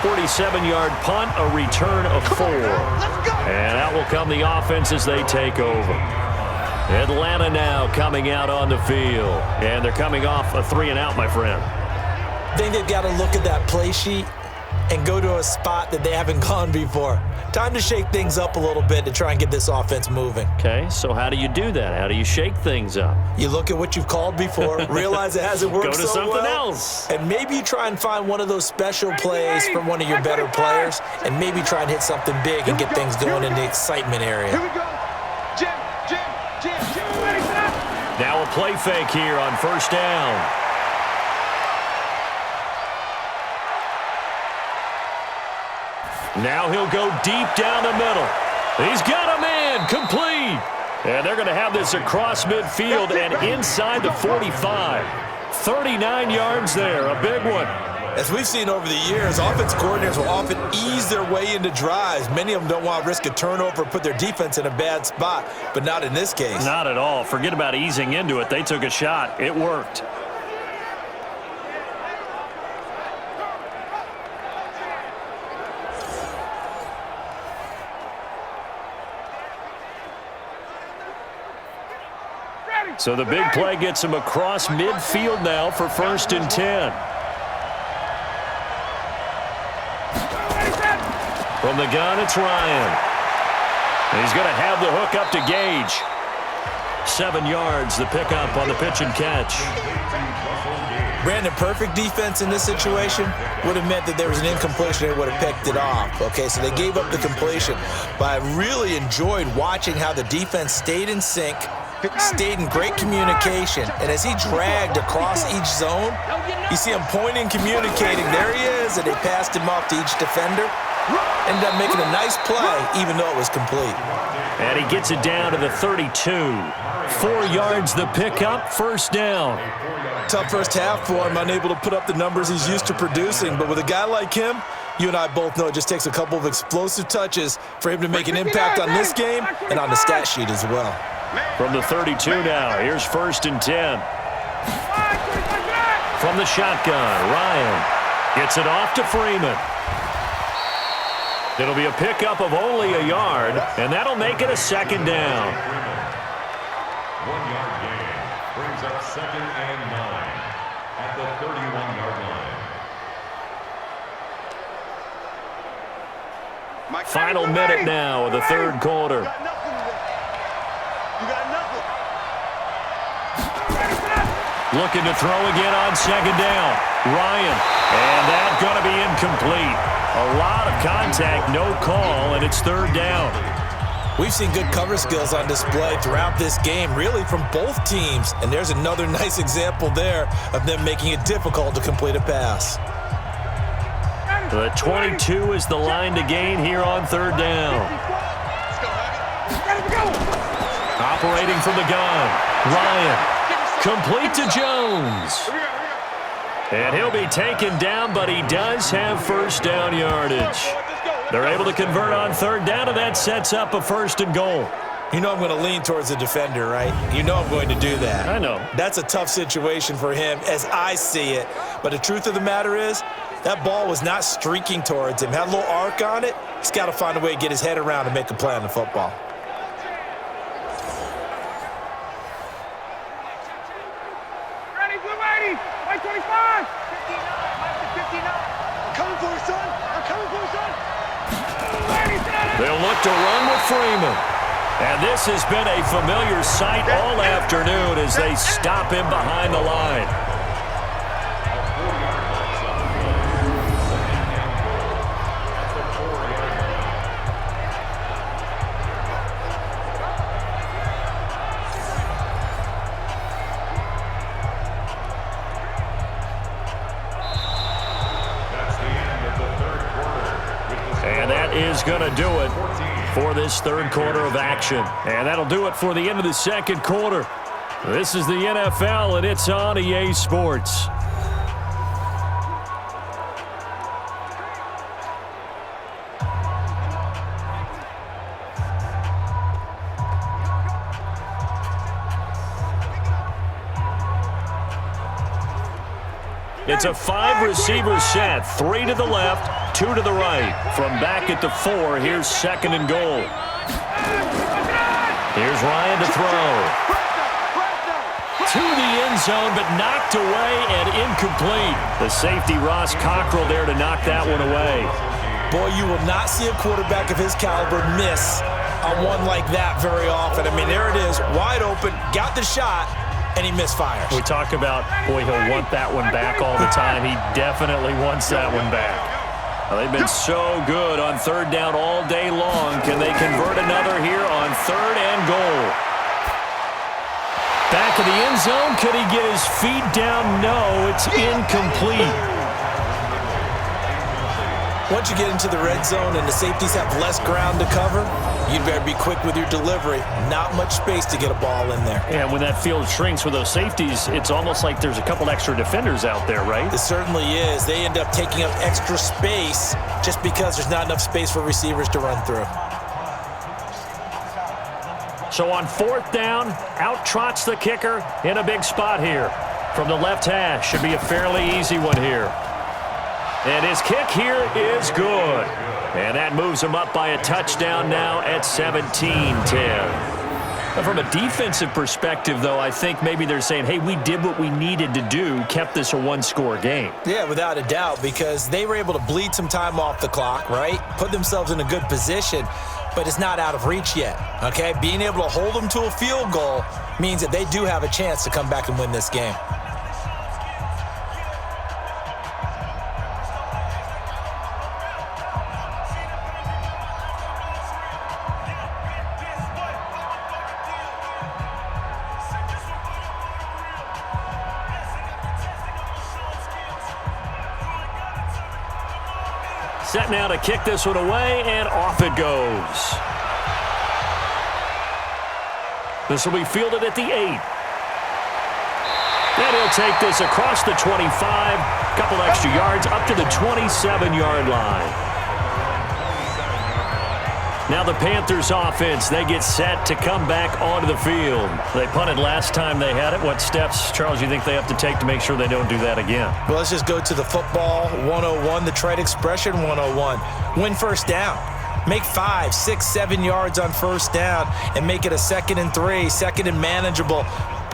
[SPEAKER 2] .47-yard punt, a return of 4. And out will come the offense as they take over. Atlanta now coming out on the field. And they're coming off a 3-and-out, my friend.
[SPEAKER 3] I think they've got to look at that play sheet and go to a spot that they haven't gone before. Time to shake things up a little bit to try and get this offense moving.
[SPEAKER 2] Okay, so how do you do that? How do you shake things up?
[SPEAKER 3] You look at what you've called before, realize it hasn't worked
[SPEAKER 2] Go to
[SPEAKER 3] so
[SPEAKER 2] something
[SPEAKER 3] well,
[SPEAKER 2] else.
[SPEAKER 3] and maybe you try and find one of those special plays from one of your better players, and maybe try and hit something big and get things going in the excitement area.
[SPEAKER 4] Here we go. Jim. Ready, set.
[SPEAKER 2] Now a play fake here on first down. Now he'll go deep down the middle. He's got a man, complete. And they're going to have this across midfield and inside the 45. 39 yards there, a big one.
[SPEAKER 3] As we've seen over the years, offense coordinators will often ease their way into drives. Many of them don't want to risk a turnover or put their defense in a bad spot, but not in this case.
[SPEAKER 2] Not at all. Forget about easing into it. They took a shot. It worked. So the big play gets him across midfield now for 1st and 10. From the gun, it's Ryan. He's going to have the hook up to Gage. 7 yards, the pickup on the pitch and catch.
[SPEAKER 3] Brandon, perfect defense in this situation would have meant that there was an incompletion. They would have picked it off. Okay, so they gave up the completion. But I really enjoyed watching how the defense stayed in sync, stayed in great communication, and as he dragged across each zone, you see him pointing, communicating. There he is, and they passed him off to each defender. Ended up making a nice play, even though it was complete.
[SPEAKER 2] And he gets it down to the 32. 4 yards the pickup, first down.
[SPEAKER 3] Tough first half for him, unable to put up the numbers he's used to producing. But with a guy like him, you and I both know it just takes a couple of explosive touches for him to make an impact on this game and on the stat sheet as well.
[SPEAKER 2] From the 32 now, here's 1st and 10. From the shotgun, Ryan gets it off to Freeman. It'll be a pickup of only a yard, and that'll make it a 2nd down.
[SPEAKER 5] 1-yard gain brings up 2nd and 9 at the 31-yard line.
[SPEAKER 2] Final minute now of the 3rd quarter. Looking to throw again on 2nd down. Ryan, and that's going to be incomplete. A lot of contact, no call, and it's 3rd down.
[SPEAKER 3] We've seen good cover skills on display throughout this game, really from both teams. And there's another nice example there of them making it difficult to complete a pass.
[SPEAKER 2] The 22 is the line to gain here on 3rd down. Operating from the gun, Ryan. Complete to Jones. And he'll be taken down, but he does have 1st down yardage. They're able to convert on 3rd down, and that sets up a 1st and goal.
[SPEAKER 3] You know I'm going to lean towards the defender, right? You know I'm going to do that.
[SPEAKER 2] I know.
[SPEAKER 3] That's a tough situation for him as I see it. But the truth of the matter is, that ball was not streaking towards him. Had a little arc on it. He's got to find a way to get his head around and make a play on the football.
[SPEAKER 4] Ready, blue 80, white 25. 59. I'm coming for you, son. I'm coming for you, son.
[SPEAKER 2] They'll look to run with Freeman. And this has been a familiar sight all afternoon as they stop him behind the line. going to do it for this third quarter of action. And that'll do it for the end of the second quarter. This is the NFL, and it's on EA Sports. It's a 5-receiver set, 3 to the left, 2 to the right. From back at the 4, here's second and goal. Here's Ryan to throw. To the end zone, but knocked away and incomplete. The safety, Ross Cockrell, there to knock that one away.
[SPEAKER 3] Boy, you will not see a quarterback of his caliber miss on one like that very often. I mean, there it is, wide open, got the shot, and he misfires.
[SPEAKER 2] We talk about, boy, he'll want that one back all the time. He definitely wants that one back. Well, they've been so good on third down all day long. Can they convert another here on third and goal? Back of the end zone. Could he get his feet down? No, it's incomplete.
[SPEAKER 3] Once you get into the red zone and the safeties have less ground to cover, you'd better be quick with your delivery. Not much space to get a ball in there.
[SPEAKER 2] And when that field shrinks with those safeties, it's almost like there's a couple extra defenders out there, right?
[SPEAKER 3] It certainly is. They end up taking up extra space just because there's not enough space for receivers to run through.
[SPEAKER 2] So on fourth down, out trots the kicker in a big spot here. From the left hash, should be a fairly easy one here. And his kick here is good. And that moves him up by a touchdown now at 17-10. From a defensive perspective, though, I think maybe they're saying, hey, we did what we needed to do, kept this a one-score game.
[SPEAKER 3] Yeah, without a doubt, because they were able to bleed some time off the clock, right? Put themselves in a good position, but it's not out of reach yet, okay? Being able to hold them to a field goal means that they do have a chance to come back and win this game.
[SPEAKER 2] Set now to kick this one away, and off it goes. This will be fielded at the 8. And he'll take this across the 25, couple extra yards, up to the 27-yard line. Now the Panthers offense, they get set to come back onto the field. They punted last time they had it. What steps, Charles, you think they have to take to make sure they don't do that again?
[SPEAKER 3] Well, let's just go to the football 101, the trade expression 101. Win first down. Make 5, 6, 7 yards on first down and make it a 2nd and 3, second and manageable.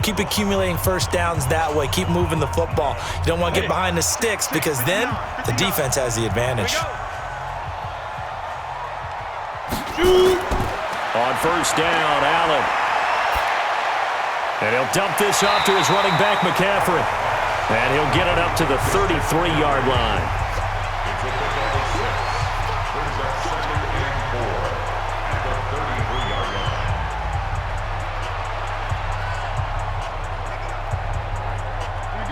[SPEAKER 3] Keep accumulating first downs that way. Keep moving the football. You don't want to get behind the sticks because then the defense has the advantage.
[SPEAKER 2] On first down, Allen. And he'll dump this off to his running back, McCaffrey. And he'll get it up to the 33-yard line.
[SPEAKER 5] It's a pickup of 6. Brings up 2nd and 4 at the 33-yard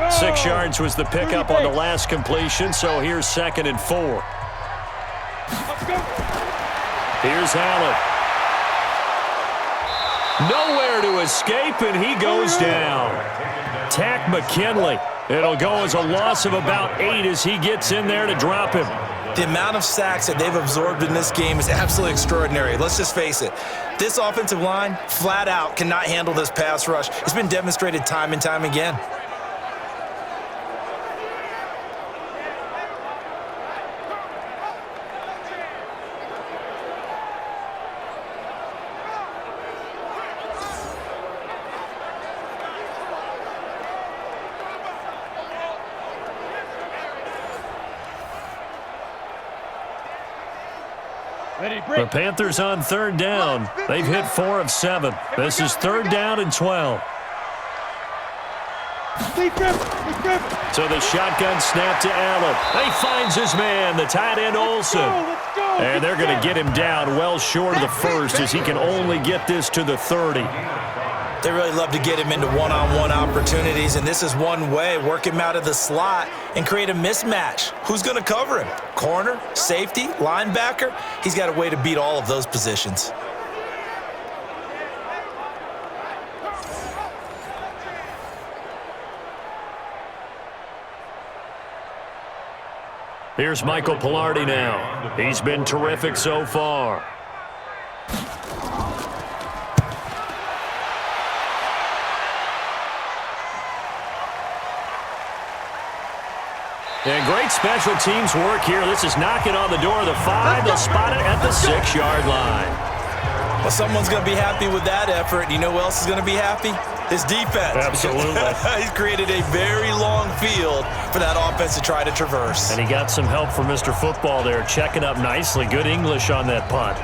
[SPEAKER 5] line.
[SPEAKER 2] 6 yards was the pickup on the last completion, so here's 2nd and 4. Here's Allen. Nowhere to escape, and he goes down. Tack McKinley. It'll go as a loss of about 8 as he gets in there to drop him.
[SPEAKER 3] The amount of sacks that they've absorbed in this game is absolutely extraordinary. Let's just face it. This offensive line, flat out, cannot handle this pass rush. It's been demonstrated time and time again.
[SPEAKER 2] The Panthers on third down. They've hit 4 of 7. This is 3rd down and 12. So the shotgun snap to Allen. He finds his man, the tight end Olsen. And they're going to get him down well short of the first as he can only get this to the 30.
[SPEAKER 3] They really love to get him into one-on-one opportunities, and this is one way. Work him out of the slot and create a mismatch. Who's going to cover him? Corner, safety, linebacker? He's got a way to beat all of those positions.
[SPEAKER 2] Here's Michael Pilardi now. He's been terrific so far. And great special teams work here. This is knocking on the door of the 5. They'll spot it at the 6-yard line.
[SPEAKER 3] Well, someone's going to be happy with that effort. You know who else is going to be happy? His defense.
[SPEAKER 2] Absolutely.
[SPEAKER 3] He's created a very long field for that offense to try to traverse.
[SPEAKER 2] And he got some help from Mr. Football there, checking up nicely. Good English on that punt.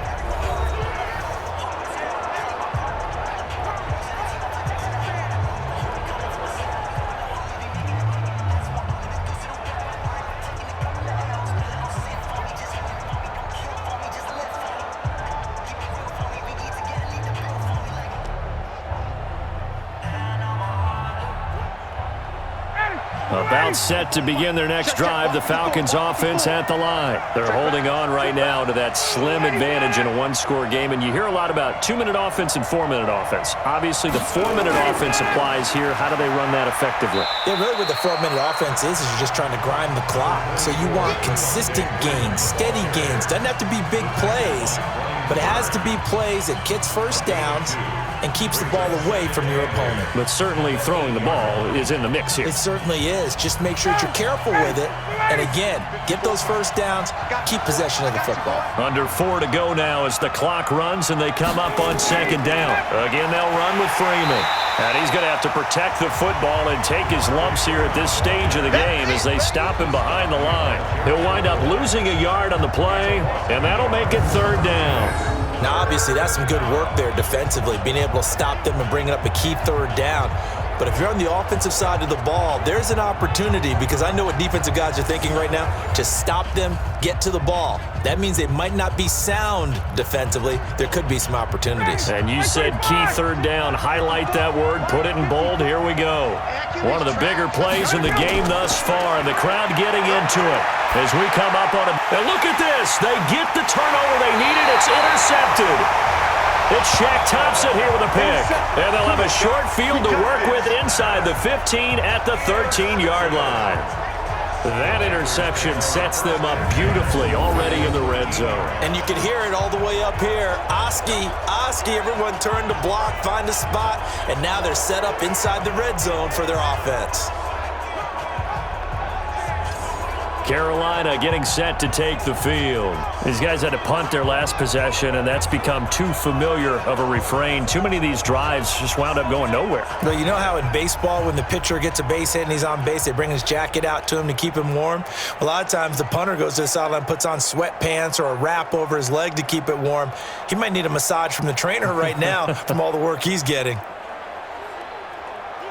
[SPEAKER 2] About set to begin their next drive, the Falcons offense at the line. They're holding on right now to that slim advantage in a one-score game, and you hear a lot about 2-minute offense and 4-minute offense. Obviously, the 4-minute offense applies here. How do they run that effectively?
[SPEAKER 3] Yeah, really what the 4-minute offense is you're just trying to grind the clock. So you want consistent gains, steady gains. Doesn't have to be big plays, but it has to be plays that gets first downs and keeps the ball away from your opponent.
[SPEAKER 2] But certainly throwing the ball is in the mix here.
[SPEAKER 3] It certainly is. Just make sure that you're careful with it. And again, get those first downs, keep possession of the football.
[SPEAKER 2] Under 4 to go now as the clock runs and they come up on 2nd down. Again, they'll run with Freeman. And he's going to have to protect the football and take his lumps here at this stage of the game as they stop him behind the line. He'll wind up losing a yard on the play, and that'll make it 3rd down.
[SPEAKER 3] Now, obviously, that's some good work there defensively, being able to stop them and bringing up a key 3rd down. But if you're on the offensive side of the ball, there's an opportunity, because I know what defensive guys are thinking right now, to stop them, get to the ball. That means they might not be sound defensively. There could be some opportunities.
[SPEAKER 2] And you said key 3rd down. Highlight that word. Put it in bold. Here we go. One of the bigger plays in the game thus far, and the crowd getting into it as we come up on it. And look at this. They get the turnover they needed. It's intercepted. It's Shaq Thompson here with a pick. And they'll have a short field to work with inside the 15 at the 13-yard line. That interception sets them up beautifully already in the red zone.
[SPEAKER 3] And you can hear it all the way up here. Oski, everyone turned to block, find a spot, and now they're set up inside the red zone for their offense.
[SPEAKER 2] Carolina getting set to take the field. These guys had to punt their last possession, and that's become too familiar of a refrain. Too many of these drives just wound up going nowhere.
[SPEAKER 3] Well, you know how in baseball when the pitcher gets a base hit and he's on base, they bring his jacket out to him to keep him warm? A lot of times the punter goes to the sideline, puts on sweatpants or a wrap over his leg to keep it warm. He might need a massage from the trainer right now from all the work he's getting.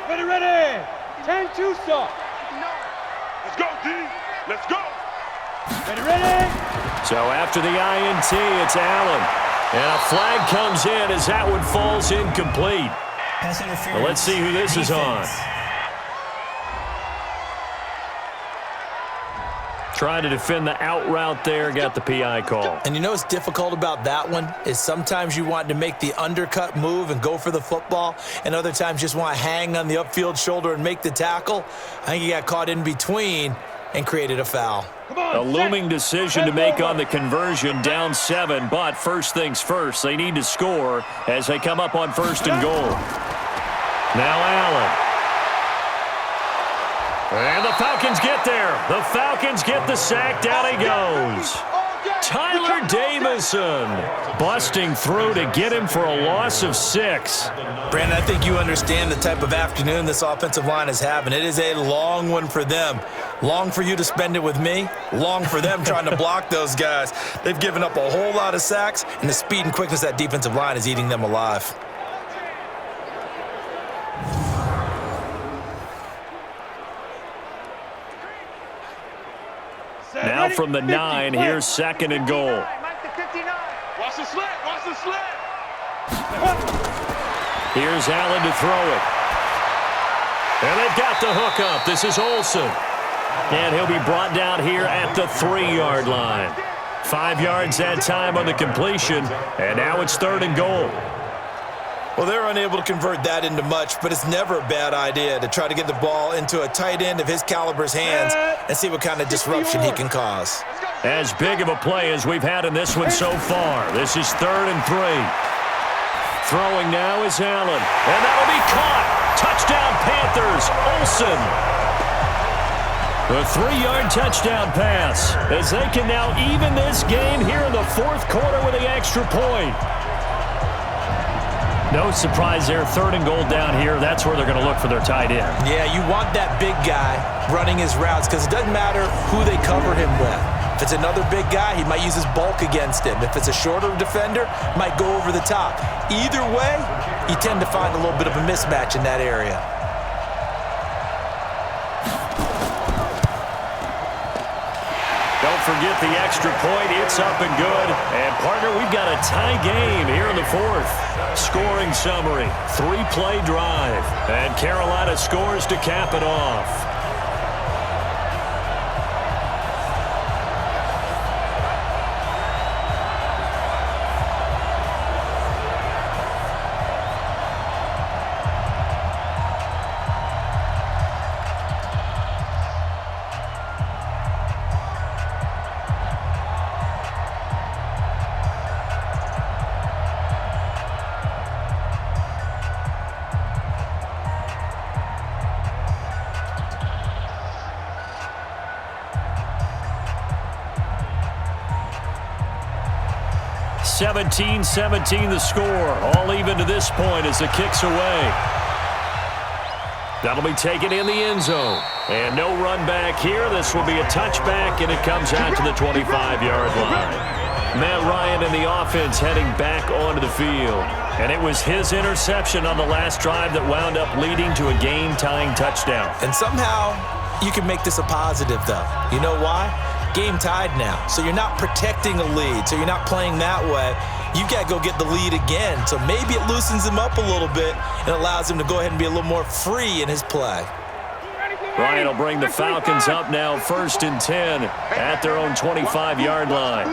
[SPEAKER 4] Ready. 10-2 stop. Let's go, D. Let's go. Ready.
[SPEAKER 2] So after the INT, it's Allen. And a flag comes in as that one falls incomplete. Well, let's see who this is on. Trying to defend the out route there, got the PI call.
[SPEAKER 3] And you know what's difficult about that one is sometimes you want to make the undercut move and go for the football, and other times just want to hang on the upfield shoulder and make the tackle. I think he got caught in between and created a foul.
[SPEAKER 2] A looming decision to make on the conversion, down 7, but first things first, they need to score as they come up on 1st and goal. Now Allen. And the Falcons get there. The Falcons get the sack. Down he goes. Tyler Davison busting through to get him for a loss of 6.
[SPEAKER 3] Brandon, I think you understand the type of afternoon this offensive line is having. It is a long one for them. Long for you to spend it with me. Long for them trying to block those guys. They've given up a whole lot of sacks, and the speed and quickness of that defensive line is eating them alive.
[SPEAKER 2] Now from the 9, here's 2nd and goal.
[SPEAKER 4] Watch the slant.
[SPEAKER 2] Here's Allen to throw it. And they've got the hook up. This is Olsen. And he'll be brought down here at the 3-yard line. 5 yards that time on the completion. And now it's 3rd and goal.
[SPEAKER 3] Well, they're unable to convert that into much, but it's never a bad idea to try to get the ball into a tight end of his caliber's hands and see what kind of disruption he can cause.
[SPEAKER 2] As big of a play as we've had in this one so far. This is 3rd and 3. Throwing now is Allen. And that'll be caught. Touchdown Panthers. Olsen. The 3-yard touchdown pass as they can now even this game here in the 4th quarter with the extra point. No surprise there. 3rd and goal down here. That's where they're going to look for their tight end.
[SPEAKER 3] Yeah, you want that big guy running his routes because it doesn't matter who they cover him with. If it's another big guy, he might use his bulk against him. If it's a shorter defender, might go over the top. Either way, you tend to find a little bit of a mismatch in that area.
[SPEAKER 2] Don't forget the extra point. It's up and good. And, partner, we've got a tie game here in the 4th. Scoring summary, 3-play drive. And Carolina scores to cap it off. (17-17) the score. All even to this point as the kick's away. That'll be taken in the end zone. And no run back here. This will be a touchback, and it comes out to the 25-yard line. Matt Ryan and the offense heading back onto the field. And it was his interception on the last drive that wound up leading to a game-tying touchdown.
[SPEAKER 3] And somehow you can make this a positive, though. You know why? Game tied now, so you're not protecting a lead, so you're not playing that way. You got to go get the lead again, so maybe it loosens him up a little bit and allows him to go ahead and be a little more free in his play.
[SPEAKER 2] Ryan will bring the Falcons up now 1st and 10 at their own 25-yard line.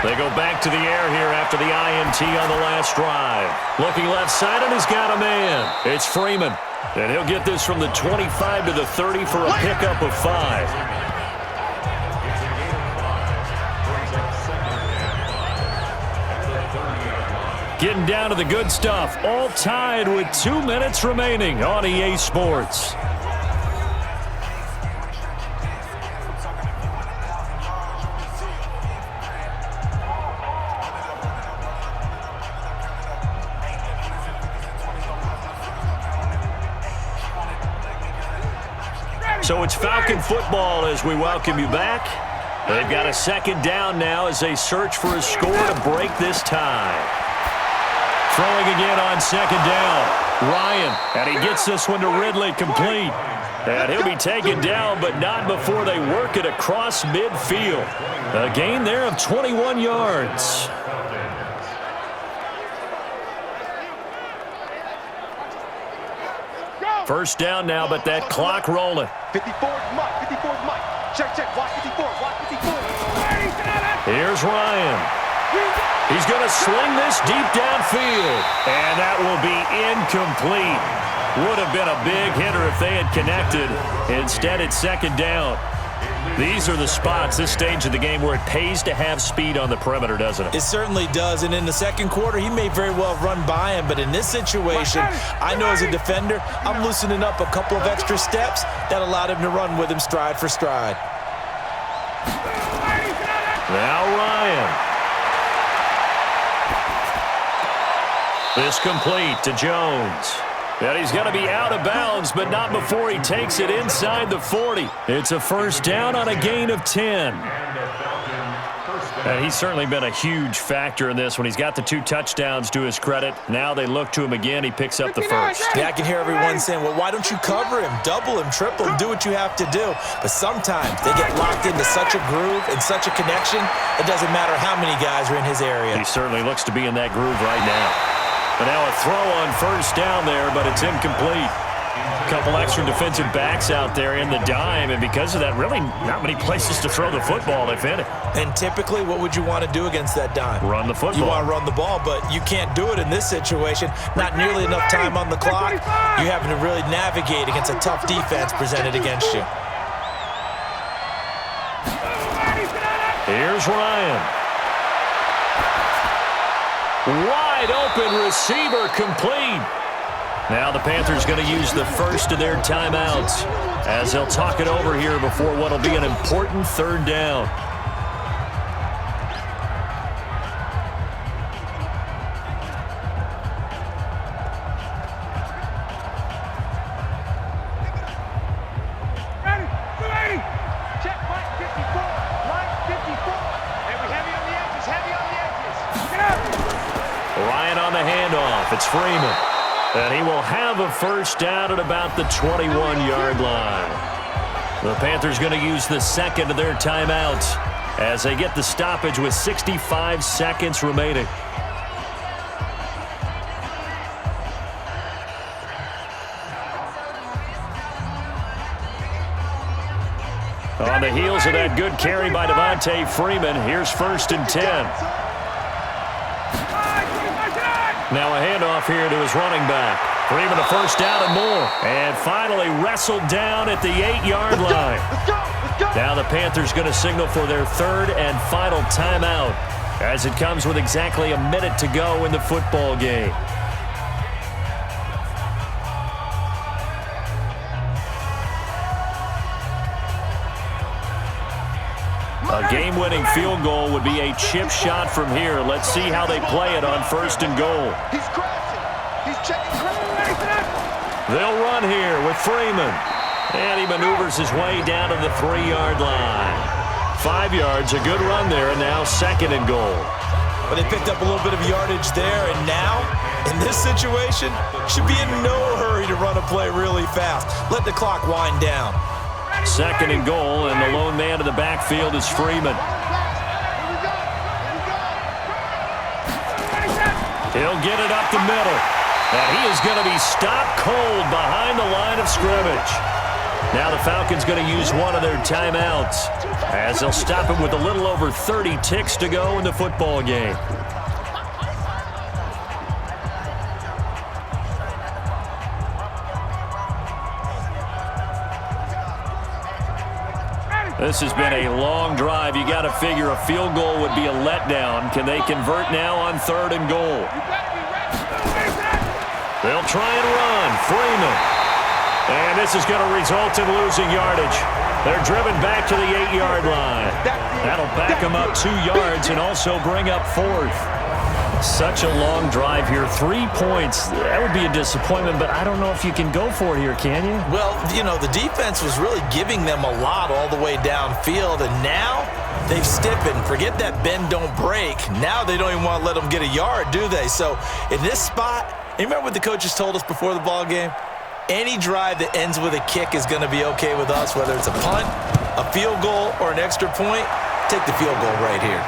[SPEAKER 2] They go back to the air here after the INT on the last drive. Looking left side, and he's got a man. It's Freeman. And he'll get this from the 25 to the 30 for a pickup of 5. Getting down to the good stuff. All tied with 2 minutes remaining on EA Sports. So it's Falcon football as we welcome you back. They've got a 2nd down now as they search for a score to break this tie. Throwing again on 2nd down. Ryan, and he gets this one to Ridley complete. And he'll be taken down, but not before they work it across midfield. A gain there of 21 yards. First down now, but that clock rolling.
[SPEAKER 4] 54's Mike. 54's Mike. Check. Watch 54. Watch 54.
[SPEAKER 2] Here's Ryan. He's going to sling this deep downfield. And that will be incomplete. Would have been a big hitter if they had connected. Instead, it's 2nd down. These are the spots, this stage of the game, where it pays to have speed on the perimeter, doesn't it?
[SPEAKER 3] It certainly does, and in the 2nd quarter, he may very well run by him, but in this situation, I know as a defender, I'm loosening up a couple of extra steps that allowed him to run with him stride for stride.
[SPEAKER 2] Now Ryan. This complete to Jones. And he's going to be out of bounds, but not before he takes it inside the 40. It's a 1st down on a gain of 10.
[SPEAKER 5] And a Falcon 1st
[SPEAKER 2] And he's certainly been a huge factor in this when he's got the 2 touchdowns to his credit. Now they look to him again. He picks up the first.
[SPEAKER 3] Yeah, I can hear everyone saying, well, why don't you cover him, double him, triple him, do what you have to do. But sometimes they get locked into such a groove and such a connection, it doesn't matter how many guys are in his area.
[SPEAKER 2] He certainly looks to be in that groove right now. But now a throw on first down there, but it's incomplete. A couple extra defensive backs out there in the dime, and because of that, really not many places to throw the football, if any.
[SPEAKER 3] And typically, what would you want to do against that dime?
[SPEAKER 2] Run the football.
[SPEAKER 3] You want to run the ball, but you can't do it in this situation. Not nearly enough time on the clock. You're having to really navigate against a tough defense presented against you.
[SPEAKER 2] Here's Ryan. Wide open receiver, complete. Now the Panthers going to use the first of their timeouts as they'll talk it over here before what will be an important third down.
[SPEAKER 4] Ready, 280. Check Mike 54. Mike 54. And we heavy on the edges, heavy on the edges. Get up.
[SPEAKER 2] Ryan on the handoff. It's Freeman. And he will have a first down at about the 21-yard line. The Panthers going to use the second of their timeouts as they get the stoppage with 65 seconds remaining. On the heels of that good carry by Devontae Freeman, here's 1st and 10. Now a handoff here to his running back. Freeman a first down and more. And finally wrestled down at the 8-yard line. Now the Panthers going to signal for their third and final timeout as it comes with exactly a minute to go in the football game. A game-winning field goal would be a chip shot from here. Let's see how they play it on 1st and goal.
[SPEAKER 4] He's crashing. He's checking.
[SPEAKER 2] They'll run here with Freeman. And he maneuvers his way down to the 3-yard line. 5 yards, a good run there, and now 2nd and goal.
[SPEAKER 3] But they picked up a little bit of yardage there, and now, in this situation, should be in no hurry to run a play really fast. Let the clock wind down.
[SPEAKER 2] 2nd and goal, and the lone man in the backfield is Freeman. He'll get it up the middle. And he is going to be stopped cold behind the line of scrimmage. Now the Falcons going to use one of their timeouts as they'll stop him with a little over 30 ticks to go in the football game. This has been a long drive. You got to figure a field goal would be a letdown. Can they convert now on 3rd and goal? They'll try and run. Freeman. And this is going to result in losing yardage. They're driven back to the 8-yard line. That'll back them up 2 yards and also bring up 4th. Such a long drive here. 3 points. That would be a disappointment, but I don't know if you can go for it here, can you?
[SPEAKER 3] Well, you know, the defense was really giving them a lot all the way downfield, and now they've stiffened. Forget that bend, don't break. Now they don't even want to let them get a yard, do they? So in this spot, you remember what the coaches told us before the ball game? Any drive that ends with a kick is going to be okay with us, whether it's a punt, a field goal, or an extra point. Take the field goal right here.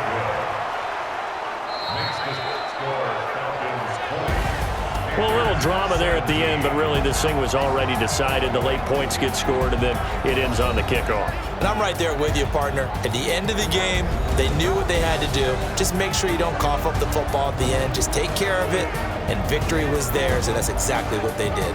[SPEAKER 2] Well, a little drama there at the end, but really this thing was already decided. The late points get scored, and then it ends on the kickoff.
[SPEAKER 3] And I'm right there with you, partner. At the end of the game, they knew what they had to do. Just make sure you don't cough up the football at the end. Just take care of it, and victory was theirs, and that's exactly what they did.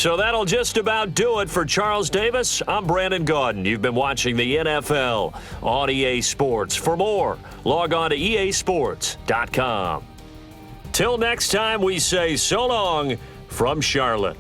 [SPEAKER 2] So that'll just about do it for Charles Davis. I'm Brandon Gaudin. You've been watching the NFL on EA Sports. For more, log on to easports.com. Till next time, we say so long from Charlotte.